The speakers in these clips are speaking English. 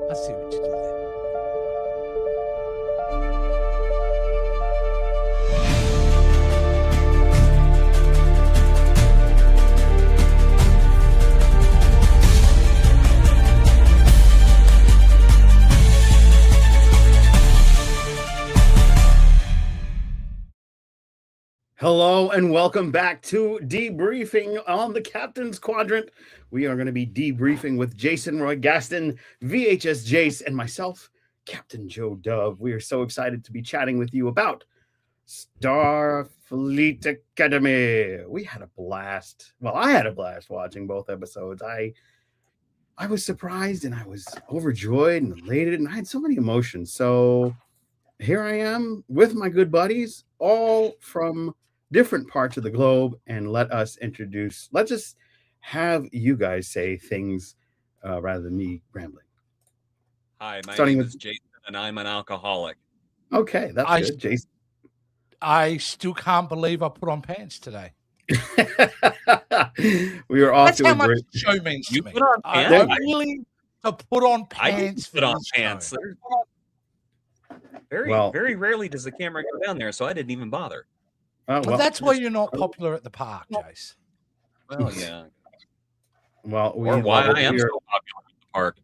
I see what you did there. Hello and welcome back to Debriefing on the Captains Quadrant. We are going to be debriefing with Jason Roy Gaston, VHS Jase, and myself, Captain Joe Dove. We are so excited to be chatting with you about Starfleet Academy. We had a blast. Well, I had a blast watching both episodes. I was surprised and I was overjoyed and elated, and I had so many emotions. So here I am with my good buddies, all from different parts of the globe, and let's just have you guys say things rather than me rambling. Hi, my name is Jason, and I'm an alcoholic. Okay, that's good, Jason. I still can't believe I put on pants today. We were off to a great show means to me. I'm willing to put on pants. I put on pants. Very rarely does the camera go down there, so I didn't even bother. Well, that's why you're not popular at the park, Jace. Well, yeah. Well, why I am so popular at the park.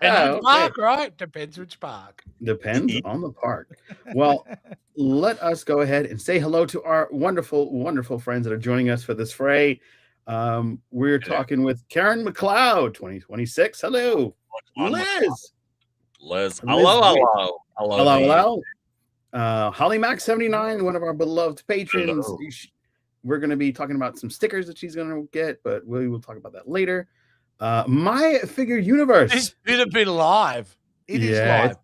Okay. Park, right? Depends which park. Depends on the park. Well, let us go ahead and say hello to our wonderful, wonderful friends that are joining us for this fray. We're talking with Karen McLeod, 2026. Hello. Liz. Hello. Holly Mac 79, one of our beloved patrons. Hello. We're going to be talking about some stickers that she's going to get, but we will talk about that later. My Figure Universe. It's going to be live. It is live.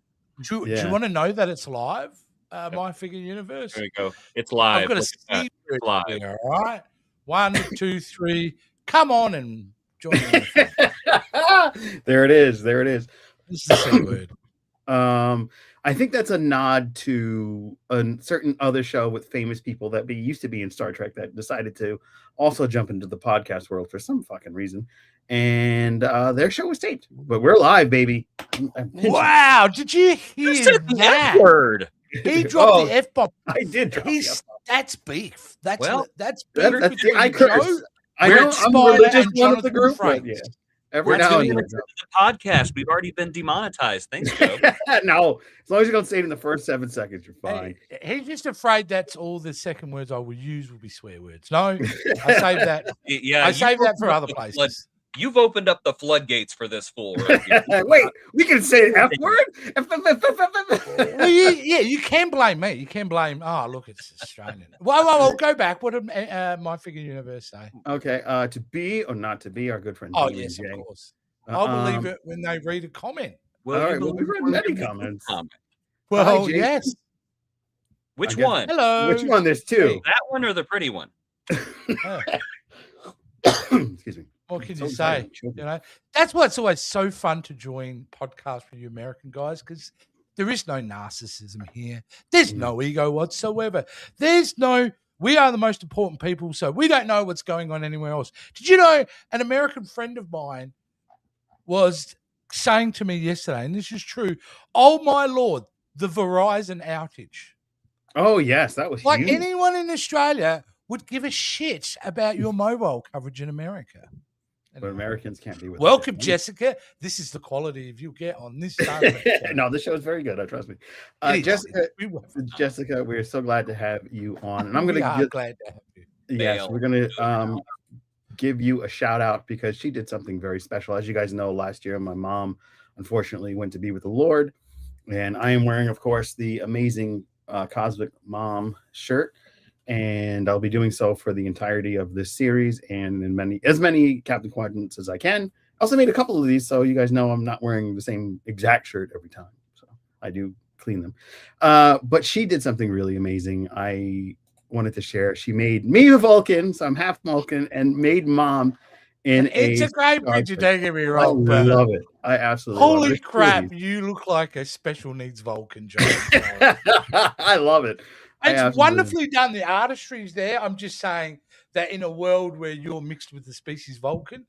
Do you want to know that it's live? My Figure Universe. There we go. It's live. I've got a secret live. There, all right. 1, 2, 3. Come on and join me. There it is. This is the same word. I think that's a nod to a certain other show with famous people that used to be in Star Trek that decided to also jump into the podcast world for some fucking reason. And their show was taped, but we're live, baby. Wow. Did you hear that word? He dropped the F-bomb. I did drop the F-bomb. That's beef. That's beef. I curse. I know I'm the religious one of the group. Yeah. Every now and then. The podcast, we've already been demonetized. Thanks, Joe. No, as long as you don't say it in the first 7 seconds, you're fine. Hey, he's just afraid that's all the second words I will use will be swear words. No, I save that. I save that for other places. You've opened up the floodgates for this fool right here. Wait, we can say F word? Well, you can blame me. You can blame. Oh, look, it's Australian. Well, go back. What did My Figure Universe say? Okay, to be or not to be, our good friend. Oh, yes, of course. I'll believe it when they read a comment. Well, all right, we've read many comments. Well, yes. Which one? Hello. Which one? There's two. That one or the pretty one? Excuse me. What can you say? You know, that's why it's always so fun to join podcasts with you American guys, because there is no narcissism here. There's no ego whatsoever. We are the most important people, so we don't know what's going on anywhere else. Did you know an American friend of mine was saying to me yesterday, and this is true, oh my Lord, the Verizon outage. Oh, yes, that was huge. Like anyone in Australia would give a shit about your mobile coverage in America. But Americans can't be with Welcome, Jessica. This is the quality you get on this show. No, this show is very good. Trust me. Jessica, we're so glad to have you on. And I'm going to glad to have you. Yes, we're going to give you a shout out because she did something very special. As you guys know, last year, my mom, unfortunately, went to be with the Lord. And I am wearing, of course, the amazing Cosmic Mom shirt. And I'll be doing so for the entirety of this series and in as many Captain Quadrants as I can. I also made a couple of these, so you guys know I'm not wearing the same exact shirt every time. So I do clean them. But she did something really amazing. I wanted to share. She made me a Vulcan, so I'm half Vulcan, and made Mom it's a great picture, don't get me wrong. I love it. I absolutely love it. Holy crap, you look like a special needs Vulcan, John. I love it. It's wonderfully done. The artistry's there. I'm just saying that in a world where you're mixed with the species Vulcan,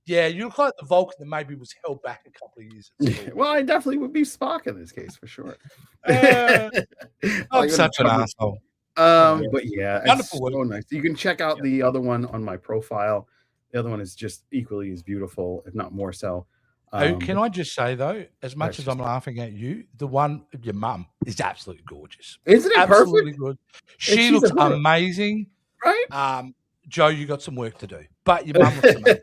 Yeah, you look like the Vulcan that maybe was held back a couple of years at school. Well, I definitely would be Spock in this case for sure. I'm such an asshole. But yeah, it's Wonderful work. so nice. You can check out the other one on my profile. The other one is just equally as beautiful, if not more so. Can I just say though, as much as I'm laughing at you, the one of your mum is absolutely gorgeous. Isn't it absolutely perfect? Good. She looks amazing. Right? Joe, you got some work to do, but your mum looks amazing.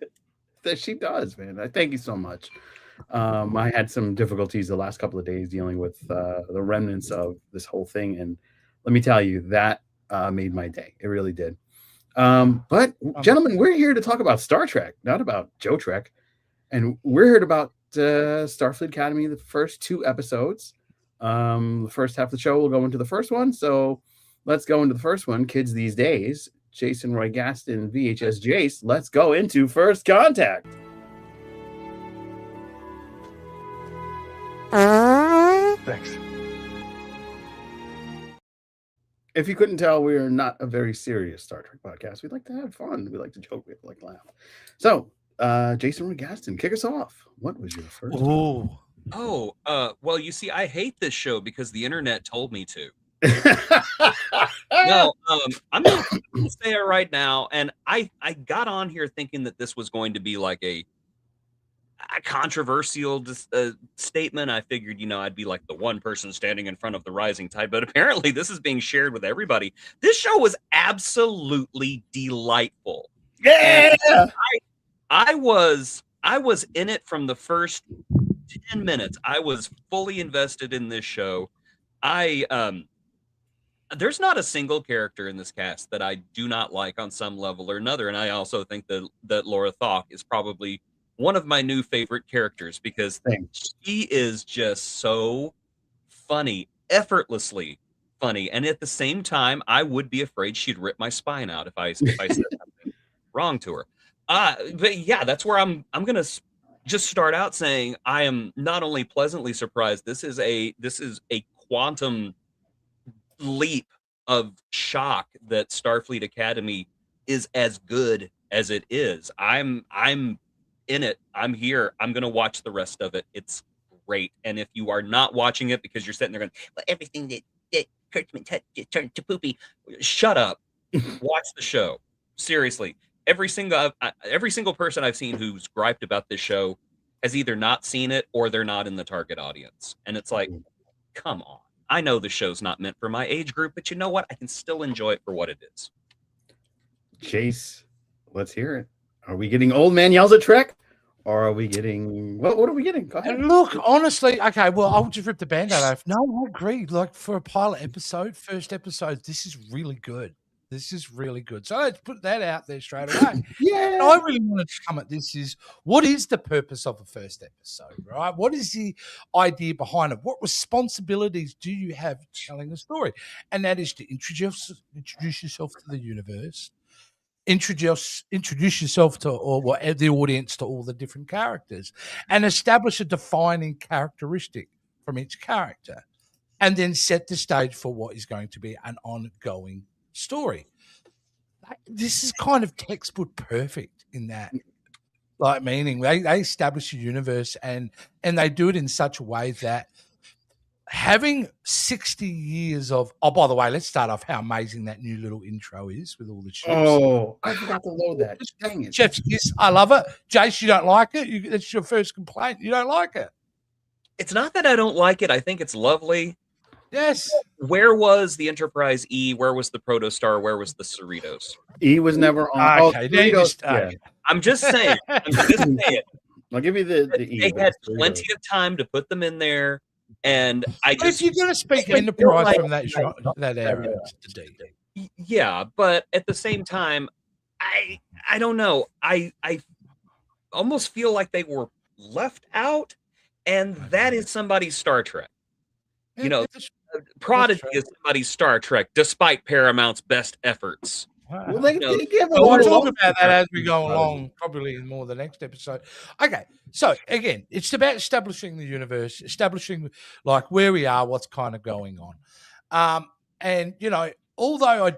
She does, man. Thank you so much. I had some difficulties the last couple of days dealing with the remnants of this whole thing, and let me tell you, that made my day. It really did. But gentlemen, we're here to talk about Star Trek, not about Joe Trek, and we're here about Starfleet Academy, the first 2 episodes. The first half of the show will go into the first one, so let's go into the first one. Kids these days, Jason Roy Gaston, VHS Jase. Let's go into First Contact. Thanks. If you couldn't tell, we are not a very serious Star Trek podcast. We like to have fun. We like to joke. We like to laugh. So, Jason Roy Gaston, kick us off. What was your first? Well, you see, I hate this show because the internet told me to. No, I'm going to say it right now. And I got on here thinking that this was going to be like a controversial statement. I figured, I'd be like the one person standing in front of the rising tide, but apparently this is being shared with everybody. This show was absolutely delightful. Yeah. And I was in it from the first 10 minutes. I was fully invested in this show. There's not a single character in this cast that I do not like on some level or another. And I also think that Laura Thawk is probably one of my new favorite characters because she is just so funny, effortlessly funny. And at the same time, I would be afraid she'd rip my spine out if I said something wrong to her. But yeah, that's where I'm going to just start out saying I am not only pleasantly surprised, this is a quantum leap of shock that Starfleet Academy is as good as it is. I'm in it. I'm here. I'm going to watch the rest of it. It's great. And if you are not watching it because you're sitting there going, well, everything that Kurtzman touched turned to poopy, shut up. Watch the show. Seriously. Every single person I've seen who's griped about this show has either not seen it or they're not in the target audience. And it's like, come on. I know the show's not meant for my age group, but you know what? I can still enjoy it for what it is. Jase, let's hear it. Are we getting Old Man Yells at Trek? Or are we getting... What are we getting? Go ahead. Look, honestly, okay, well, I'll just rip the Band-Aid off. No, I agree. Like, for a pilot episode, first episode, this is really good. This is really good. So let's put that out there straight away. Yeah. I really wanted to come at this is, what is the purpose of a first episode, right? What is the idea behind it? What responsibilities do you have telling a story? And that is to introduce yourself to the universe, introduce yourself to the audience to all the different characters, and establish a defining characteristic from each character, and then set the stage for what is going to be an ongoing story. This is kind of textbook perfect in that, like, meaning they establish a universe and they do it in such a way that having 60 years of, by the way, let's start off how amazing that new little intro is with all the ships. Oh, I forgot to load that. Dang it. Chef's kiss, I love it. Jase, you don't like it? That's your first complaint. You don't like it? It's not that I don't like it. I think it's lovely. Yes. Where was the Enterprise E? Where was the Protostar? Where was the Cerritos? E was never on. Okay, I'm just saying. I'll give you the E. They had plenty of time to put them in there, and if you're going to speak Enterprise from that era, yeah, but at the same time, I don't know. I almost feel like they were left out, and that is somebody's Star Trek. Prodigy is somebody's Star Trek, despite Paramount's best efforts. Well, we'll talk about that as we go along, probably in more the next episode. Okay, so again, it's about establishing the universe, establishing like where we are, what's kind of going on. And although I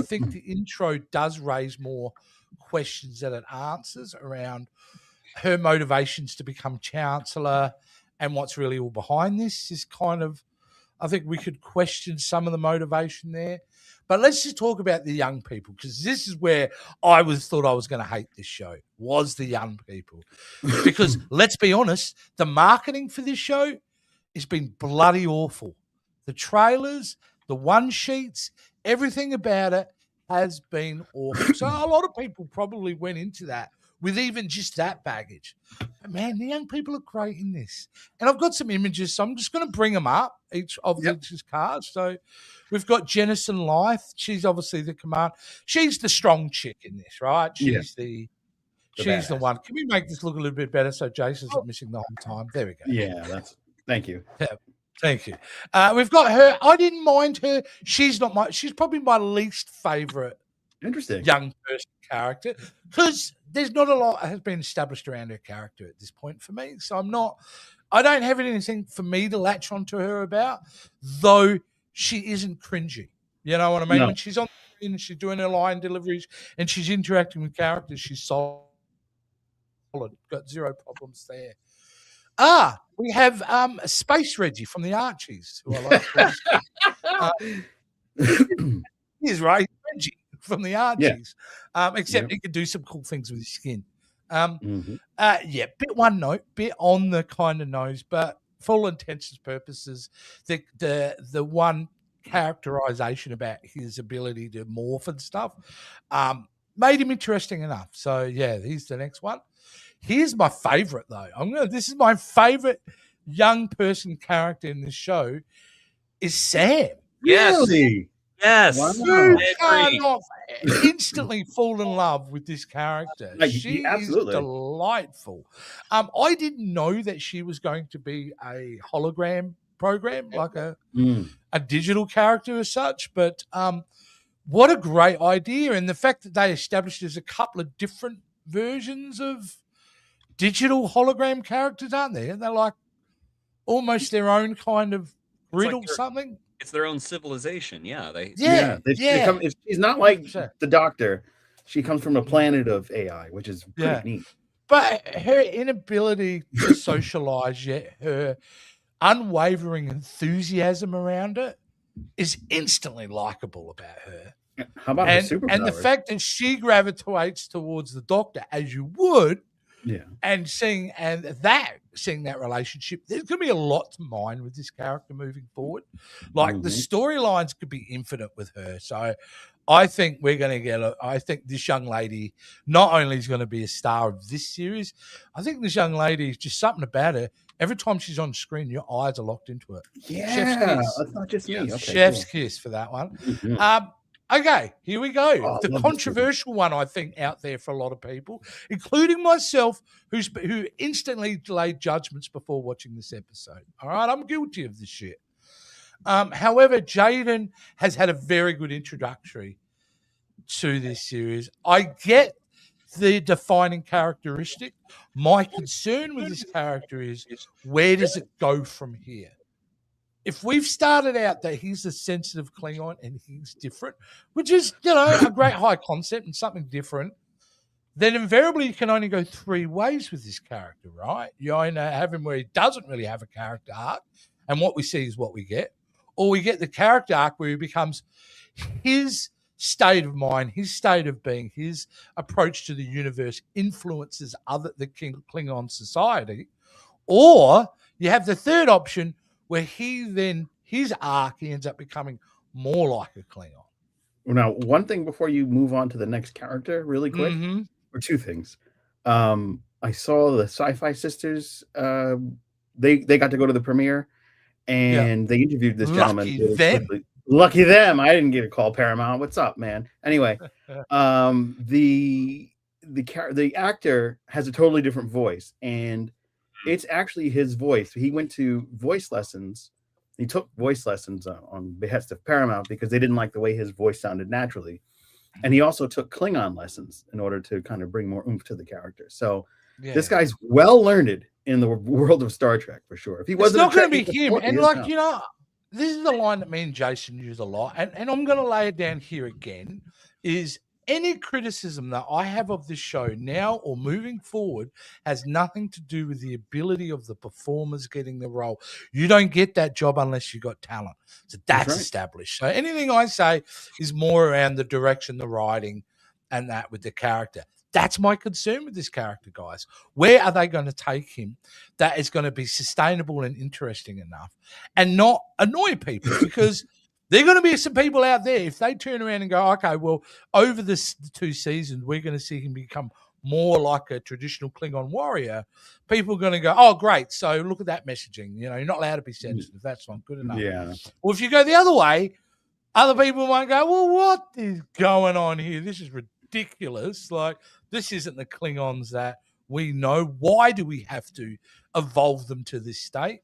think the intro does raise more questions that it answers around her motivations to become chancellor and what's really all behind this is kind of, I think we could question some of the motivation there. But let's just talk about the young people, because this is where I thought I was going to hate this show, was the young people. Because let's be honest, the marketing for this show has been bloody awful. The trailers, the one-sheets, everything about it has been awful. So a lot of people probably went into that with even just that baggage. But man, the young people are great in this. And I've got some images, so I'm just going to bring them up, each of these cards. So we've got Jennison Lythe. She's obviously the command. She's the strong chick in this, right? She's the one. Can we make this look a little bit better so Jase isn't missing the whole time? There we go. Yeah, thank you. Yeah, thank you. We've got her. I didn't mind her. She's probably my least favorite young person character, because there's not a lot has been established around her character at this point for me. So I don't have anything for me to latch onto her about, though she isn't cringy. You know what I mean? No. When she's on the screen and she's doing her line deliveries and she's interacting with characters, she's solid. Got zero problems there. We have Space Reggie from the Archies, who I like. He's right, Reggie from the Archies. Except he could do some cool things with his skin. Bit one note, bit on the kind of nose, but for all intents and purposes, the one characterization about his ability to morph and stuff made him interesting enough. So yeah, he's the next one. Here's my favorite though. This is my favorite young person character in this show is Sam. Yes. Really? Yes. Wow. You cannot instantly fall in love with this character. She is delightful. I didn't know that she was going to be a hologram program, like a digital character as such, but what a great idea. And the fact that they established there's a couple of different versions of digital hologram characters, aren't there? They're like almost their own kind of grid or something. It's their own civilization. Yeah. She's not like the Doctor. She comes from a planet of AI, which is pretty neat. But her inability to socialize, yet her unwavering enthusiasm around it is instantly likable about her. How about her superpowers? And the fact that she gravitates towards the Doctor, as you would, and seeing that relationship, there's going to be a lot to mine with this character moving forward. Like the storylines could be infinite with her. So I think we're going to I think this young lady not only is going to be a star of this series, I think this young lady is just something about her. Every time she's on screen, your eyes are locked into it. Yeah, that's not just me. Okay, Chef's kiss for that one. Okay, here we go. The controversial one, I think, out there for a lot of people, including myself, who instantly delayed judgments before watching this episode. All right, I'm guilty of this shit. However, Jaden has had a very good introductory to this series. I get the defining characteristic. My concern with this character is, where does it go from here? If we've started out that he's a sensitive Klingon and he's different, which is, a great high concept and something different, then invariably you can only go three ways with this character, right? You either have him where he doesn't really have a character arc, and what we see is what we get, or we get the character arc where he becomes his state of mind, his state of being, his approach to the universe influences the Klingon society, or you have the third option where his arc, he ends up becoming more like a Klingon. Now, one thing before you move on to the next character, really quick, or two things. I saw the Sci-Fi Sisters. They got to go to the premiere, and they interviewed this gentleman. Lucky them! I didn't get a call. Paramount, what's up, man? Anyway, the actor has a totally different voice, and it's actually his voice. He went to voice lessons. He took voice lessons on behest of Paramount because they didn't like the way his voice sounded naturally. And he also took Klingon lessons in order to kind of bring more oomph to the character. So this guy's well learned in the world of Star Trek for sure. If he wasn't, it's not going to be him. And this is the line that me and Jason use a lot. And I'm going to lay it down here again is any criticism that I have of this show now or moving forward has nothing to do with the ability of the performers getting the role. You don't get that job unless you got talent. So that's right. established. So anything I say is more around the direction, the writing, and that with the character. That's my concern with this character, guys. Where are they going to take him that is going to be sustainable and interesting enough and not annoy people? Because there are going to be some people out there, if they turn around and go, okay, well, over the 2 seasons, we're going to see him become more like a traditional Klingon warrior. People are going to go, oh, great. So look at that messaging. You know, you're not allowed to be sensitive. That's not good enough. Yeah. Well, if you go the other way, other people might go, well, what is going on here? This is ridiculous. Like, this isn't the Klingons that we know. Why do we have to evolve them to this state?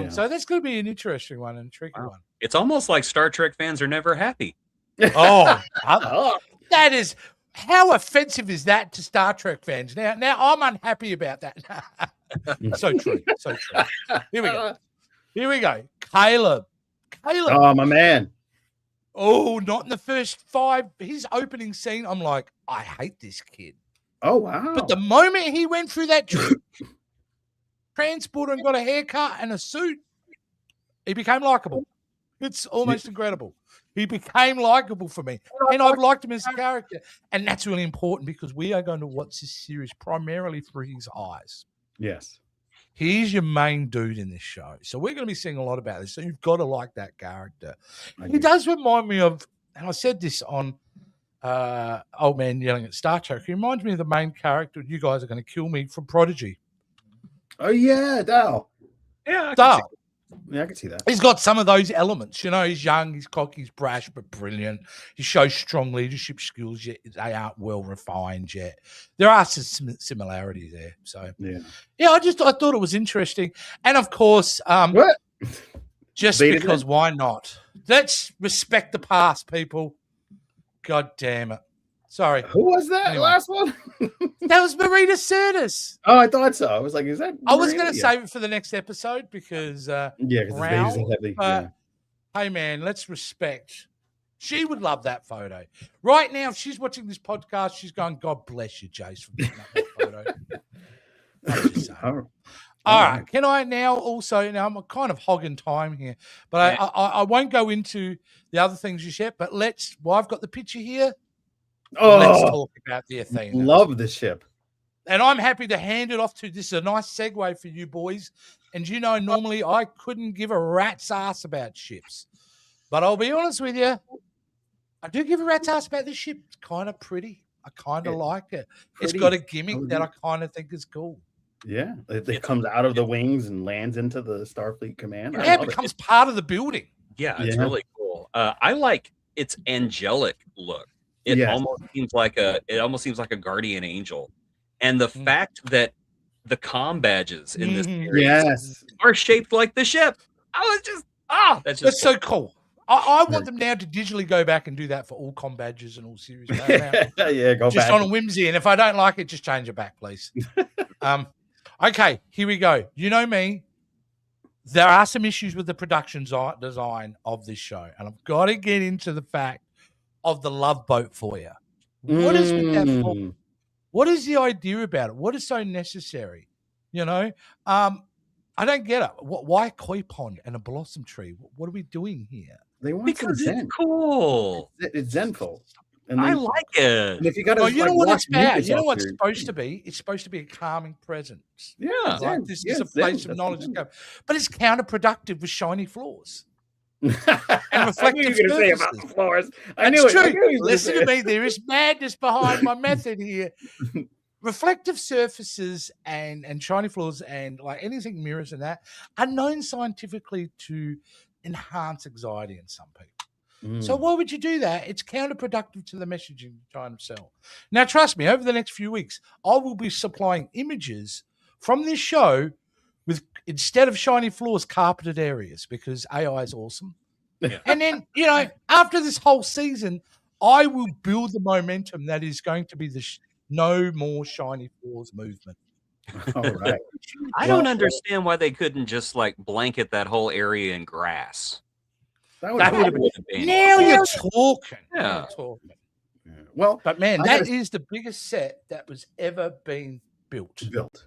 So that's going to be an interesting one and a tricky one. It's almost like Star Trek fans are never happy. Oh, that is, how offensive is that to Star Trek fans? Now I'm unhappy about that. So true. So true. Here we go. Caleb. Oh, my man. Oh, not in the first 5. His opening scene, I'm like, I hate this kid. Oh, wow. But the moment he went through that transporter and got a haircut and a suit, he became likable. It's almost incredible. He became likable for me. And I've liked him as a character. And that's really important because we are going to watch this series primarily through his eyes. Yes. He's your main dude in this show. So we're going to be seeing a lot about this. So you've got to like that character. He does remind me of, and I said this on Old Man Yelling at Star Trek, he reminds me of the main character, you guys are going to kill me, from Prodigy. Oh, yeah, Dal. Yeah, Dal. Yeah, I can see that. He's got some of those elements. You know, he's young, he's cocky, he's brash, but brilliant. He shows strong leadership skills, yet they aren't well refined yet. There are some similarities there. So, yeah, I thought it was interesting. And of course, what? Just because why not? Let's respect the past, people. God damn it. Sorry. Who was that last one? That was Marina Sirtis. Oh, I thought so. I was like, is that Marina? I was going to save it for the next episode because because it's heavy. Hey, man, let's respect. She would love that photo. Right now, if she's watching this podcast, she's going, God bless you, Jase, for putting up that photo. I'm just saying. All right. Can I now also, now I'm kind of hogging time here, but I won't go into the other things just yet, but I've got the picture here. Let's talk about the Athena. Love the ship. And I'm happy to hand it off to, this is a nice segue for you boys. And you know, normally I couldn't give a rat's ass about ships. But I'll be honest with you, I do give a rat's ass about this ship. It's kind of pretty. I kind of like it. It's got a gimmick that I kind of think is cool. Yeah, it comes out of the wings and lands into the Starfleet command. Yeah, it becomes part of the building. Yeah, it's really cool. I like its angelic look. It almost seems like a guardian angel, and the fact that the comm badges in this series are shaped like the ship. That's so cool. I want them now to digitally go back and do that for all comm badges and all series. Go just back. On a whimsy, and if I don't like it, just change it back, please. Okay, here we go. You know me. There are some issues with the production design of this show, and I've got to get into the fact of the love boat for you. What is with that for? What is the idea about it? What is so necessary? You know, I don't get it. Why koi pond and a blossom tree? What are we doing here? They want because it's cool. It's zenful. And I like it. And if you got to, you know what it's about. You know what's supposed to be? It's supposed to be a calming presence. Yeah, like this is a place of knowledge, but it's counterproductive with shiny floors. And reflective surfaces. I knew it. True. Listen to me. There is madness behind my method here. Reflective surfaces and shiny floors and like anything mirrors and that are known scientifically to enhance anxiety in some people. So why would you do that? It's counterproductive to the messaging you're trying to sell. Now, trust me, over the next few weeks, I will be supplying images from this show with, instead of shiny floors, carpeted areas, because AI is awesome. Yeah. And then, you know, after this whole season, I will build the momentum that is going to be the no more shiny floors movement. All right. I don't understand why they couldn't just like blanket that whole area in grass. That would have been now you're talking. Yeah. Well, but man, that is the biggest set that was ever been built.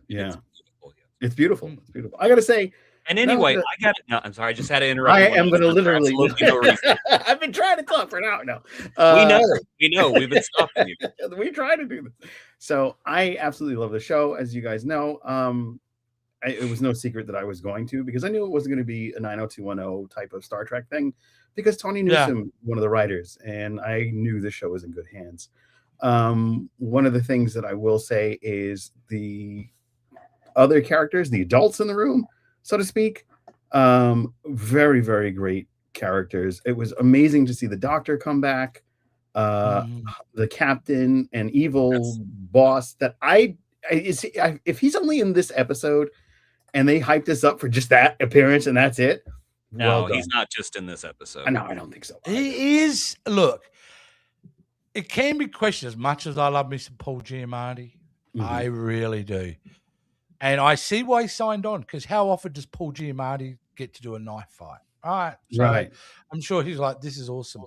Yeah. It's beautiful. It's beautiful. It's beautiful. I got to say. And anyway, I got it. No, I'm sorry. I just had to interrupt. I am going to literally. No reason. I've been trying to talk for now. No, we know. We've been stopping you. We try to do this. So I absolutely love the show, as you guys know. It was no secret that I was going to, because I knew it wasn't going to be a 90210 type of Star Trek thing, because Tony Newsom, one of the writers, and I knew the show was in good hands. One of the things that I will say is the other characters, the adults in the room, so to speak, very, very great characters. It was amazing to see the Doctor come back, the captain and evil boss that if he's only in this episode and they hyped us up for just that appearance and that's it. No, he's not just in this episode. No, I don't think so. He is. Look, it can be questioned, as much as I love me some Paul Giamatti. I really do. And I see why he signed on, because how often does Paul Giamatti get to do a knife fight? All right. So I'm sure he's like, this is awesome.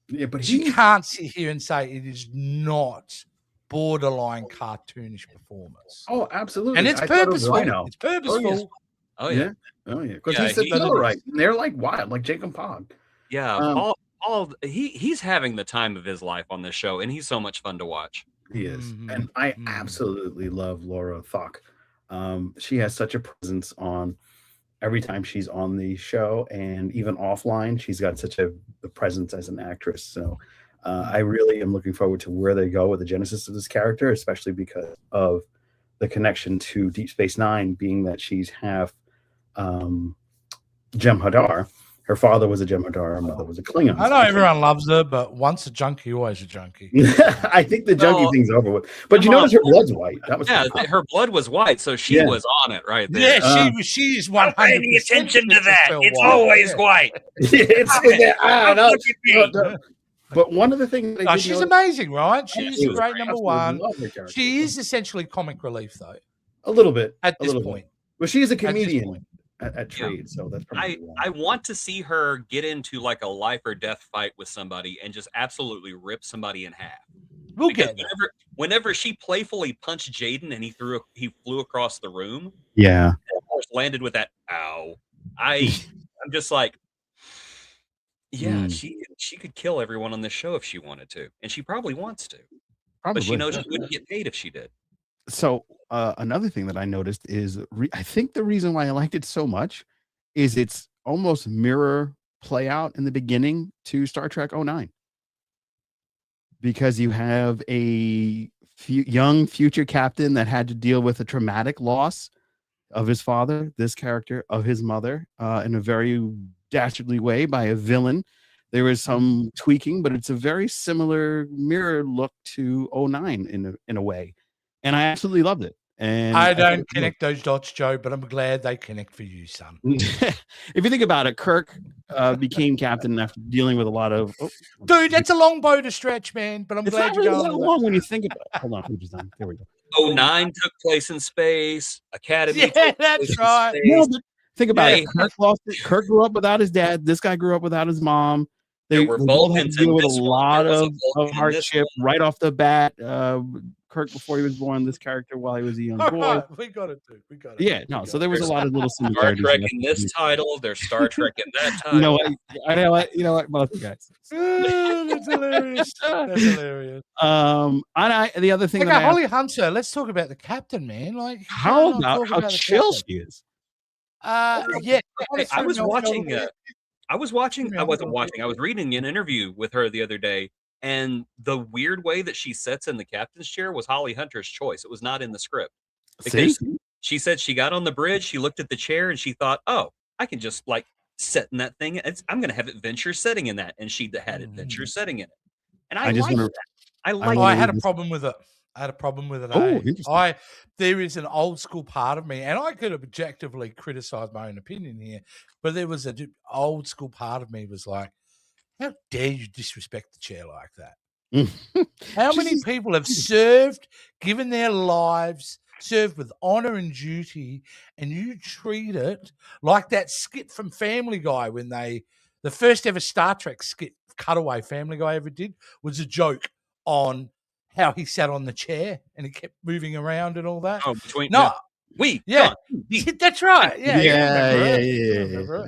Yeah, but you can't sit here and say it is not borderline cartoonish performance. Oh, absolutely. And it's purposeful. It's purposeful. Oh, yeah. Because he said the right. They're like wild, like Jacob Pog. Yeah. Paul, he's having the time of his life on this show, and he's so much fun to watch. He is. And I absolutely love Laura Thok. She has such a presence on every time she's on the show, and even offline, she's got such a presence as an actress. So I really am looking forward to where they go with the genesis of this character, especially because of the connection to Deep Space Nine, being that she's half Jem'Hadar. Her father was a Jem'Hadar, her mother was a Klingon. I know everyone loves her, but once a junkie, always a junkie. I think the junkie thing's over with. But you notice her blood's white. That was her blood was white, so she was on it right there. Yeah, she's 100%. Paying attention to that. It's always white. But one of the things she's amazing, right? She's a great number one. She is essentially comic relief, though. A little bit at this point. But she is a comedian at trade, so that's probably I want to see her get into like a life or death fight with somebody and just absolutely rip somebody in half. We'll get whenever she playfully punched Jaden and he flew across the room. Yeah. And of course landed with that ow. I'm just like, she could kill everyone on this show if she wanted to, and she probably wants to. But she knows she wouldn't get paid if she did. So another thing that I noticed is I think the reason why I liked it so much is it's almost mirror play out in the beginning to Star Trek 09, because you have a young future captain that had to deal with a traumatic loss of his father, this character, of his mother, in a very dastardly way by a villain. There was some tweaking, but it's a very similar mirror look to 09 in a way. And I absolutely loved it. And I don't connect those dots, Joe, but I'm glad they connect for you, son. If you think about it, Kirk became captain after dealing with a lot of... Dude, that's a long bow to stretch, man, but I'm glad you're going that long when you think about it. Hold on, who's done? There we go. 09 took place in space. Academy. Yeah, that's right. No, but think about it. Kirk lost it. Kirk grew up without his dad. This guy grew up without his mom. They were both had to deal with a lot of hardship right off the bat. Kirk before he was born, this character while he was a young boy. Right. We got it, dude. We got it. Yeah, no. So there was a lot of little similarities. Star Trek in this title, there's Star Trek in that title. You know what, both guys. That's hilarious. That's hilarious. And the other thing, Holly Hunter. Let's talk about the captain, man. Like, how chill she is. Yeah. I was watching. I wasn't watching. I was reading an interview with her the other day. And the weird way that she sits in the captain's chair was Holly Hunter's choice. It was not in the script. Because she said she got on the bridge, she looked at the chair, and she thought, oh, I can just like sit in that thing. I'm going to have adventure setting in that. And she had adventure setting in it. And I liked that. I had a problem with it. There is an old school part of me, and I could objectively criticize my own opinion here, but there was an old school part of me was like, how dare you disrespect the chair like that? How many people have served, given their lives, served with honor and duty, and you treat it like that skit from Family Guy when the first ever Star Trek skit cutaway Family Guy ever did was a joke on how he sat on the chair and he kept moving around and all that. Oh, between No, yeah, that's right. Yeah, yeah.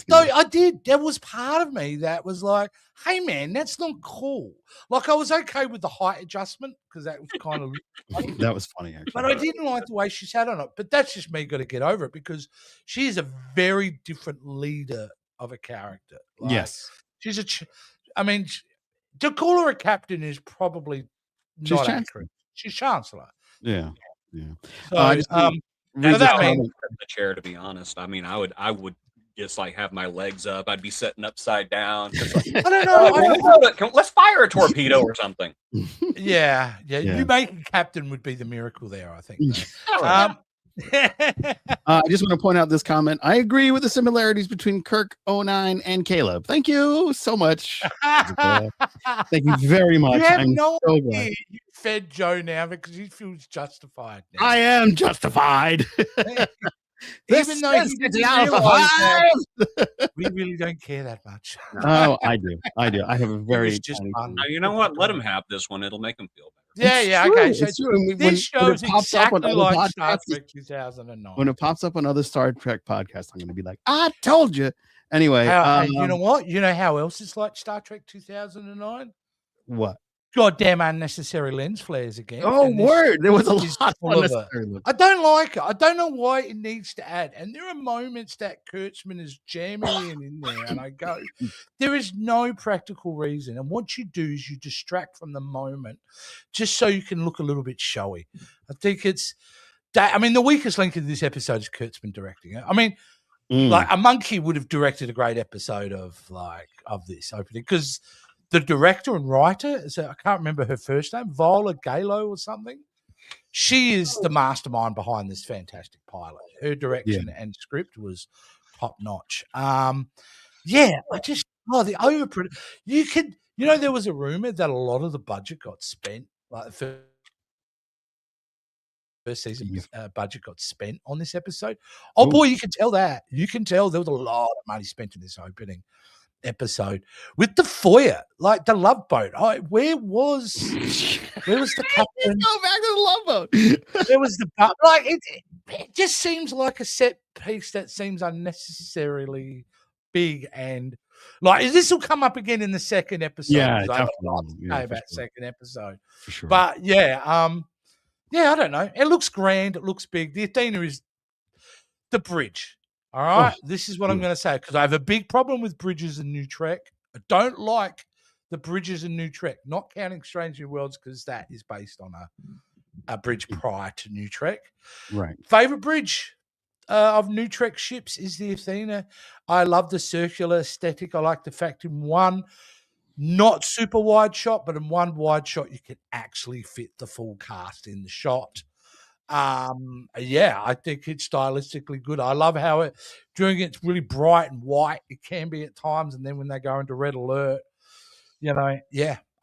So I did. There was part of me that was like, "Hey, man, that's not cool." Like I was okay with the height adjustment because that was kind of that was funny, actually. But I didn't like the way she sat on it. But that's just me got to get over it because she is a very different leader of a character. Like, yes, she's I mean, to call her a captain is probably not accurate. She's chancellor. Yeah. So, that means the chair. To be honest, I mean, I would just like have my legs up. I'd be sitting upside down. Like, I don't know. Let's fire a torpedo or something. Yeah. You making captain would be the miracle there, I think. I just want to point out this comment. I agree with the similarities between Kirk 09 and Caleb. Thank you so much. Thank you very much. You have no idea you fed Joe now because he feels justified now. I am justified. Even though he didn't realize that we really don't care that much. Oh, I do. I have a very Now, you know what? Let him have this one. It'll make him feel better. Yeah, okay. So this shows exactly like Star Trek 2009. When it pops up on other Star Trek podcasts, I'm going to be like, I told you. Anyway. You know what? You know how else it's like Star Trek 2009? What? Goddamn unnecessary lens flares again. Oh, word. There was a lot of unnecessary. I don't like it. I don't know why it needs to add. And there are moments that Kurtzman is jamming in there. And I go, there is no practical reason. And what you do is you distract from the moment just so you can look a little bit showy. I think it's that. I mean, the weakest link in this episode is Kurtzman directing it. I mean, like a monkey would have directed a great episode of this opening because the director and writer, I can't remember her first name, Viola Galo or something. She is the mastermind behind this fantastic pilot. Her direction and script was top notch. The overproduction. There was a rumor that a lot of the budget got spent, like the first season budget got spent on this episode. Oh boy, you can tell that. You can tell there was a lot of money spent in this opening episode with the foyer, like the Love Boat. Where was the captain? Go back to the Love Boat. There was it just seems like a set piece that seems unnecessarily big, and like this will come up again in the second episode. Yeah, definitely. That second episode for sure. But I don't know. It looks grand. It looks big. The Athena is the bridge. All right, this is what I'm going to say because I have a big problem with bridges in New Trek. I don't like the bridges in New Trek, not counting Strange New Worlds because that is based on a bridge prior to New Trek. Right. Favorite bridge of New Trek ships is the Athena. I love the circular aesthetic. I like the fact in one not super wide shot, but in one wide shot you can actually fit the full cast in the shot. I think it's stylistically good. I love how during it's really bright and white. It can be at times, and then when they go into red alert, I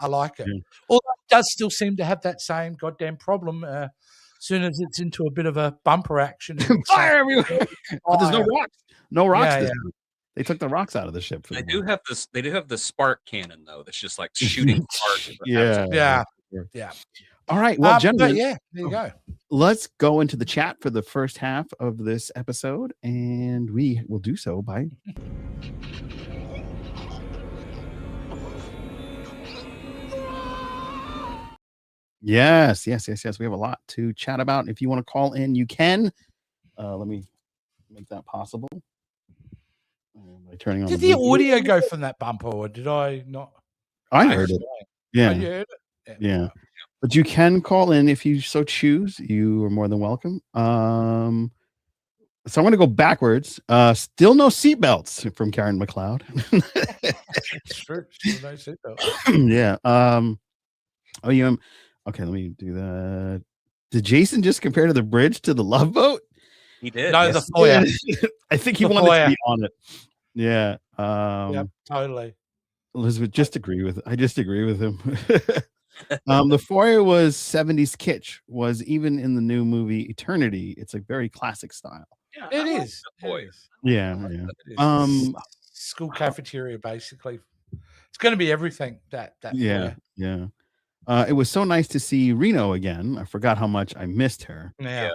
like it. Although it does still seem to have that same goddamn problem. As soon as it's into a bit of a bumper action, fire everywhere. But there's no rocks. No rocks. They took the rocks out of the ship. They do have this. They do have the spark cannon though. That's just like shooting sparks. Yeah. All right. Well, gentlemen, there you go. Let's go into the chat for the first half of this episode, and we will do so by. Yes. We have a lot to chat about. If you want to call in, you can. Let me make that possible. By turning on did the audio go from that bumper, or did I not? I heard it. Yeah. You heard it? Yeah. But you can call in if you so choose. You are more than welcome. So I'm going to go backwards. Still no seatbelts from Karen McLeod. It's true. Still no seatbelts. Yeah. Okay, let me do that. Did Jason just compare to the bridge to the Love Boat? He did. No, the foyer. I think he wanted to be on it. Yeah. Totally. Elizabeth, I just agree with him. The foyer was 70s kitsch, was even in the new movie Eternity. It's a very classic style. Yeah, it is. Yeah. School cafeteria, basically. It's going to be everything. That yeah. It was so nice to see Reno again. I forgot how much I missed her. Yeah.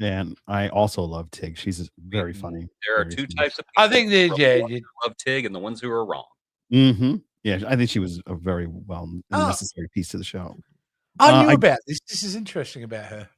And I also love Tig. She's very funny. There are very two funny. types of people. I think there's the ones who love Tig and the ones who are wrong. Mm-hmm. Yeah, I think she was a very necessary piece to the show. I knew about this. This is interesting about her.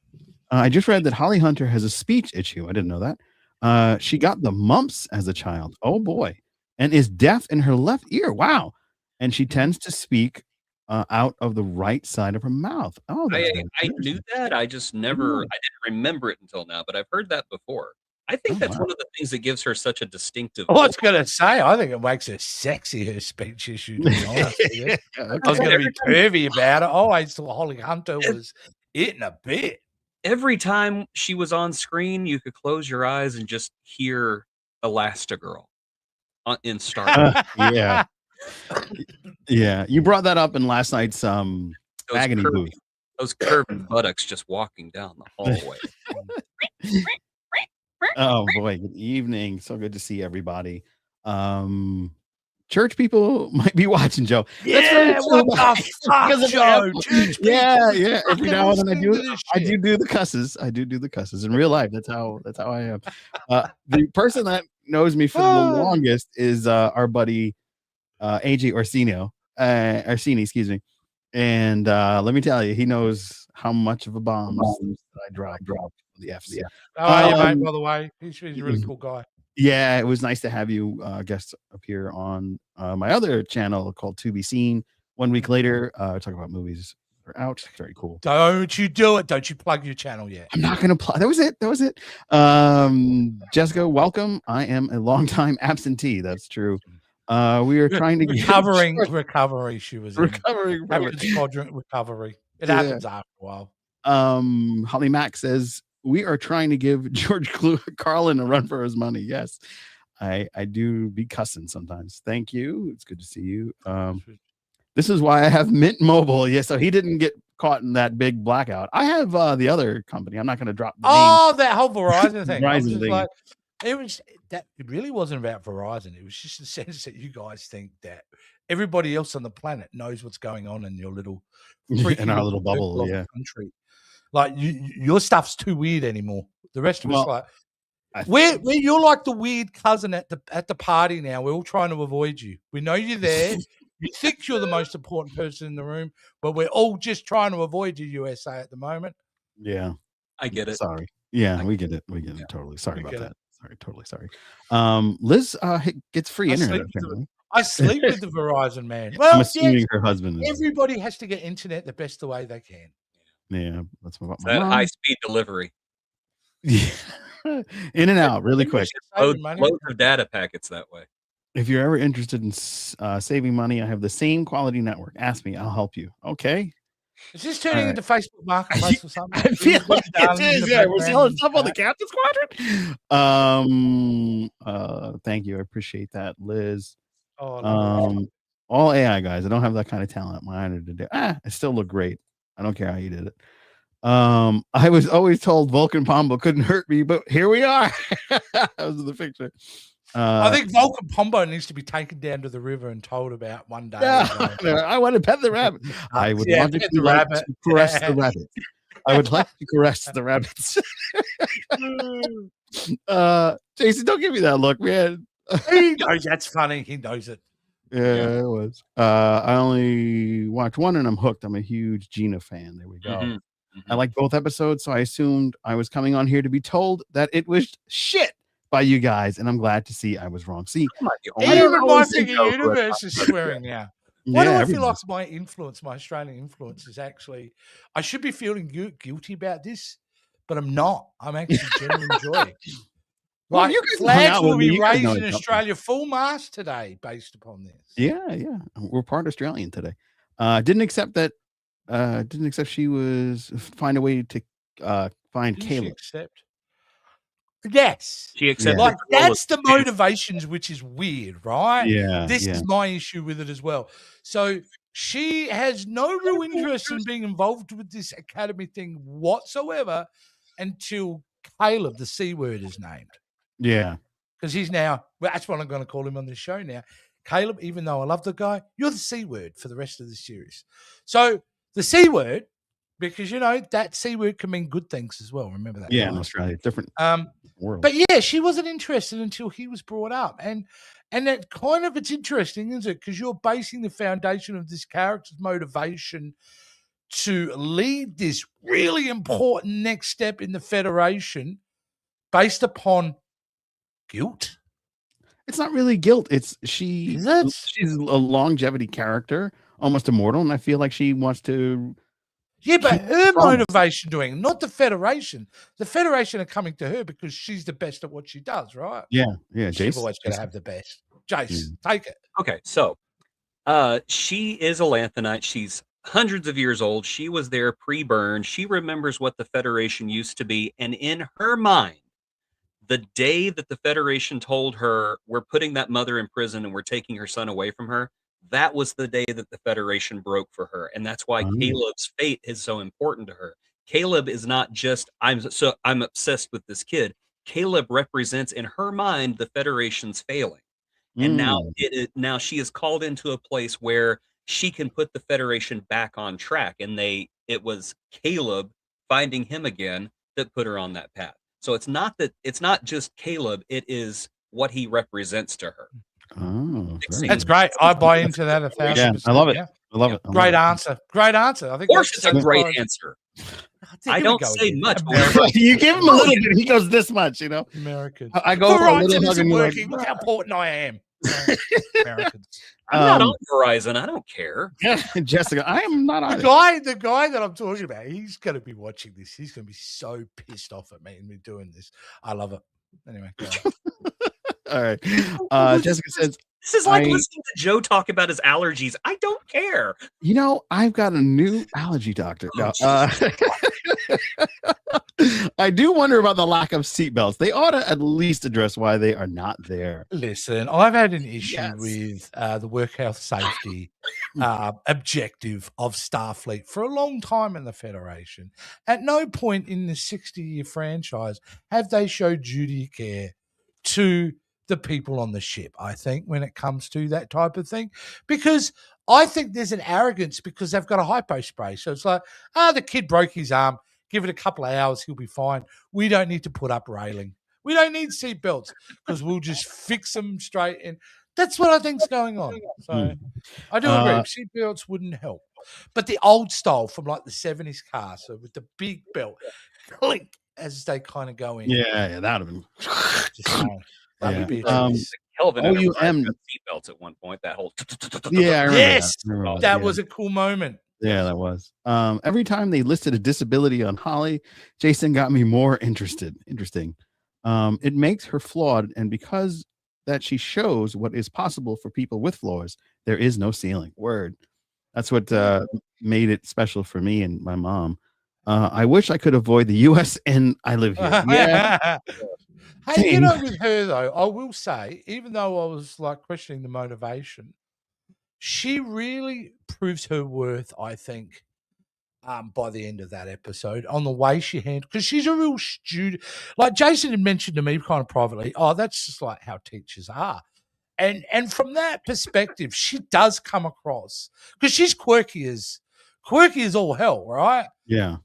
I just read that Holly Hunter has a speech issue. I didn't know that. She got the mumps as a child. Oh boy. And is deaf in her left ear. Wow. And she tends to speak out of the right side of her mouth. Oh, I knew that. I just never, I didn't remember it until now, but I've heard that before. I think that's one of the things that gives her such a distinctive. I was going to say, I think it makes her sexy, her speech issue. To be honest with you. I was going to be pervy about it. I always thought Holly Hunter was it in a bit. Every time she was on screen, you could close your eyes and just hear Elastigirl in Starfleet. Yeah. Yeah. You brought that up in last night's agony booth. Those curving buttocks just walking down the hallway. Oh boy, good evening. So good to see everybody. Church people might be watching, Joe. Yeah, what the fuck, Joe? Yeah. Every now and then I do the cusses. I do the cusses in real life. That's how I am. The person that knows me for the longest is our buddy AJ Orsini, excuse me. And let me tell you, he knows how much of a bomb I drop the FC. How are you, mate, by the way? He's a really cool guy. Yeah, it was nice to have you guest appear on my other channel called To Be Seen. 1 week later, talk about movies that are out. Very cool. Don't you do it. Don't you plug your channel yet. I'm not going to plug. That was it. Jessica, welcome. I am a longtime absentee. That's true. We are trying to recovery. She was recovering. Captains Quadrant recovery. It happens after a while. Holly Mack says we are trying to give George Carlin a run for his money. Yes, I do be cussing sometimes. Thank you. It's good to see you. This is why I have Mint Mobile. Yeah, so he didn't get caught in that big blackout. I have the other company. I'm not going to drop the name. That whole Verizon thing. Verizon thing. Like, it really wasn't about Verizon. It was just the sense that you guys think that everybody else on the planet knows what's going on in your little in our little bubble, country. Like your stuff's too weird anymore. The rest of us you're like the weird cousin at the party now. We're all trying to avoid you. We know you're there. You think you're the most important person in the room, but we're all just trying to avoid you, USA, at the moment. Yeah. I get it. Sorry. Yeah, we get it. We get it. Totally. Sorry about that. Sorry, totally sorry. Liz gets free internet. I sleep with the Verizon man. Well, I'm assuming her husband is. Everybody has to get internet the best the way they can. Yeah, let's move on. That high-speed delivery. Yeah. In and out really quick. Loads of data packets that way. If you're ever interested in saving money, I have the same quality network. Ask me, I'll help you. Okay. Is this turning into Facebook Marketplace or something? I feel like it is. Yeah, we're selling stuff on the Captains Quadrant. Thank you. I appreciate that, Liz. All AI guys. I don't have that kind of talent. My honor to do. I still look great. I don't care how you did it. I was always told Vulcan Pombo couldn't hurt me, but here we are. That was the picture. I think Vulcan Pombo needs to be taken down to the river and told about one day. I want to pet the rabbit. I would want to caress the rabbit. I would like to caress the rabbits. Jason, don't give me that look, man. He knows that's funny. He knows it. Yeah, it was. I only watched one and I'm hooked. I'm a huge Gina fan. There we go. Mm-hmm. I like both episodes, so I assumed I was coming on here to be told that it was shit by you guys, and I'm glad to see I was wrong. See, even my figure universe is swearing now. Why do I feel like my Australian influence is actually, I should be feeling guilty about this, but I'm not. I'm actually genuinely enjoying it. Like, flags will be raised in Australia full mast today based upon this. Yeah. We're part Australian today. Didn't accept that. Didn't accept she was find a way to find Caleb. Yes. She accepted. Like, that's the motivations, which is weird, right? Yeah. This is my issue with it as well. So she has no real interest in being involved with this academy thing whatsoever until Caleb, the C word, is named. Yeah. Because he's now, that's what I'm going to call him on this show now. Caleb, even though I love the guy, you're the C word for the rest of the series. So the C word, because that C word can mean good things as well. Remember that? Yeah, in Australia, different world. But yeah, she wasn't interested until he was brought up, and that kind of, it's interesting, isn't it? Because you're basing the foundation of this character's motivation to lead this really important next step in the Federation based upon guilt. It's not really guilt. It's she's a longevity character, almost immortal, and I feel like she wants to. Yeah, but her motivation doing, not the Federation. The Federation are coming to her because she's the best at what she does, right? Yeah. She's always going to have the best. Jase, take it. Okay, so she is a Lanthanite. She's hundreds of years old. She was there pre-burn. She remembers what the Federation used to be, and in her mind, the day that the Federation told her, we're putting that mother in prison and we're taking her son away from her, that was the day that the Federation broke for her. And that's why Caleb's fate is so important to her. Caleb is not just, I'm obsessed with this kid. Caleb represents in her mind the Federation's failing. And now she is called into a place where she can put the Federation back on track. And it was Caleb finding him again that put her on that path. So it's not just Caleb, it is what he represents to her. Oh, that's great. I buy into that 1,000%. Yeah, I love it. Yeah. I love it. Great answer. Great answer. I think of course it's a great answer. I don't say much. You give him a little bit, he goes this much, Americans. I go for a little hug and working. Look how important I am. Americans. I'm not on Verizon. I don't care. Yeah, Jessica, I am not on the guy that I'm talking about, he's going to be watching this. He's going to be so pissed off at me and me doing this. I love it. Anyway, go all right. Jessica says, this is like listening to Joe talk about his allergies. I don't care. I've got a new allergy doctor. No, I do wonder about the lack of seatbelts. They ought to at least address why they are not there. Listen, I've had an issue with the work health safety objective of Starfleet for a long time in the Federation. At no point in the 60-year franchise have they showed duty of care to the people on the ship, I think, when it comes to that type of thing. Because I think there's an arrogance because they've got a hypo spray. So it's like, the kid broke his arm. Give it a couple of hours, he'll be fine. We don't need to put up railing. We don't need seat belts because we'll just fix them straight in. That's what I think's going on. So I do agree. Seat belts wouldn't help. But the old style from like the 70s car, so with the big belt, clink, as they kind of go in. Yeah, that would have been. That would be Kelvin seatbelts at one point. That whole that was a cool moment. Yeah, that was. Every time they listed a disability on Holly, Jason got me more interested. Interesting. It makes her flawed, and because that she shows what is possible for people with flaws, there is no ceiling. Word. That's what made it special for me and my mom. I wish I could avoid the U.S. and I live here. Yeah. Hey, with her though, I will say, even though I was like questioning the motivation, she really proves her worth, I think, by the end of that episode on the way she handled, because she's a real student. Like Jason had mentioned to me kind of privately, that's just like how teachers are. And from that perspective, she does come across, because she's quirky as all hell, right? Yeah.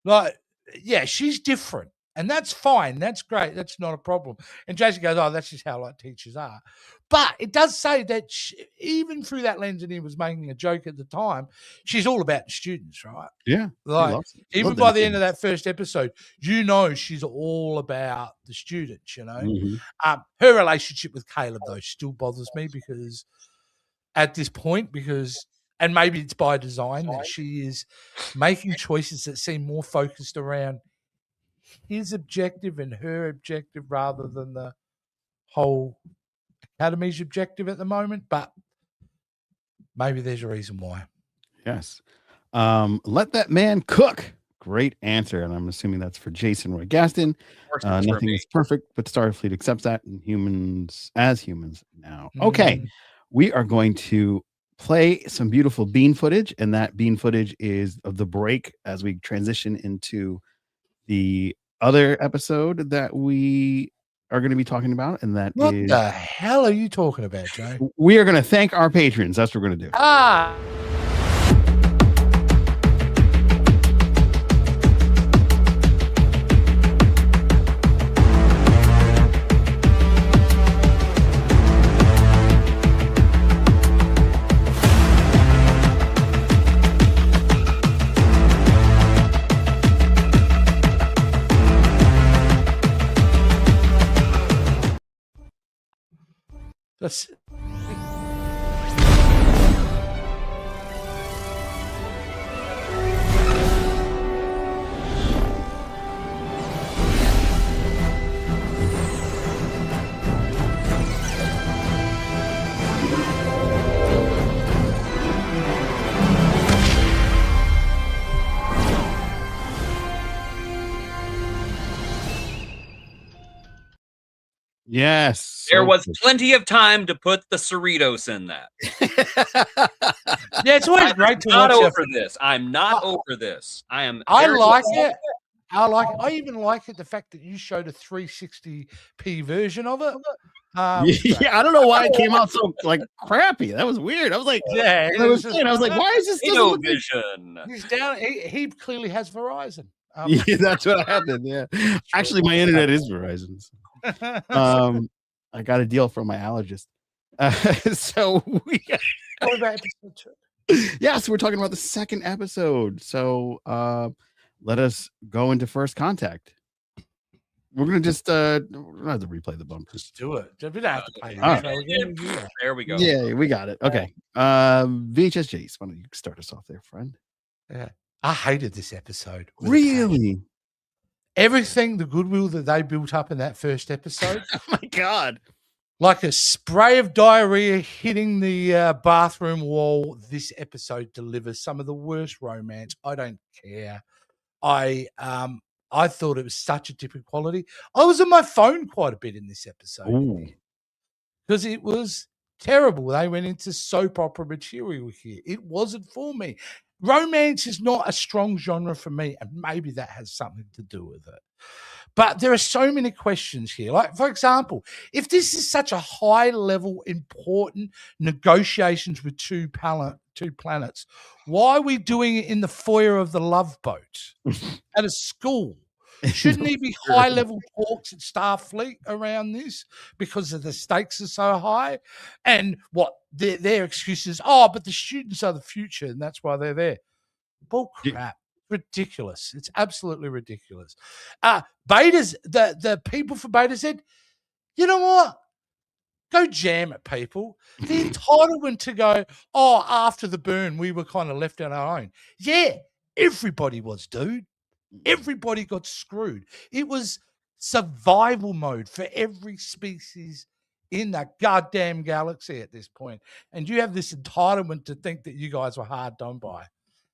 Like, yeah, she's different. And that's fine. That's great. That's not a problem. And Jason goes, that's just how like teachers are. But it does say that even through that lens, and he was making a joke at the time, she's all about the students, right? Yeah. Like, even by the end of that first episode, she's all about the students, Her relationship with Caleb, though, still bothers me because at this point, and maybe it's by design, that she is making choices that seem more focused around his objective and her objective rather than the whole Academy's objective at the moment, but maybe there's a reason why. Yes. Let that man cook. Great answer. And I'm assuming that's for Jason Roy Gaston. Nothing is perfect, but Starfleet accepts that, and humans now. Okay. We are going to play some beautiful bean footage, and that bean footage is of the break as we transition into the other episode that we are going to be talking about, and that what the hell are you talking about, Joe? We are going to thank our patrons. That's what we're going to do. That's Yes. There was plenty of time to put the Cerritos in that. yeah, it's always great to Not watch. over this. I'm not over this. I am. I very like glad- it. I even like it the fact that you showed a 360p version of it. Yeah, I don't know why it came out so like crappy. That was weird. I was like, Yeah, I was like, why is this? doesn't look like-" Vision. he's down. He clearly has Verizon. Yeah, that's what happened. Yeah, actually, my internet is Verizon. So. I got a deal from my allergist. So we got, What about episode 2? yeah, so we're talking about the second episode. So let us go into First Contact. We're gonna just we're gonna have to replay the bumpers. Just do it. We don't have to play the Oh. intro. We're gonna do that. There we go. Yeah, we got it. Okay. VHS Jase, why don't you start us off there, friend? Yeah. I hated this episode. with a Really? passion. Everything, the goodwill that they built up in that first episode, Oh my god. like a spray of diarrhea hitting the bathroom wall, this episode delivers some of the worst romance. I don't care. I thought it was such a different quality. I was on my phone quite a bit in this episode because it was terrible. They went into soap opera material here. It wasn't for me. Romance is not a strong genre for me, and maybe that has something to do with it. But there are so many questions here. Like, for example, if this is such a high-level, important negotiations with two planets, why are we doing it in the foyer of the Love Boat at a school? Shouldn't there be high-level talks at Starfleet around this because of the stakes are so high? And what their excuse is, but the students are the future, and that's why they're there. Bull crap. Ridiculous. It's absolutely ridiculous. Beta's the people for Beta said, you know what? Go jam it, people. The entitlement to go, after the burn, we were kind of left on our own. Yeah, everybody was, dude. Everybody got screwed. It was survival mode for every species in that goddamn galaxy at this point. And you have this entitlement to think that you guys were hard done by.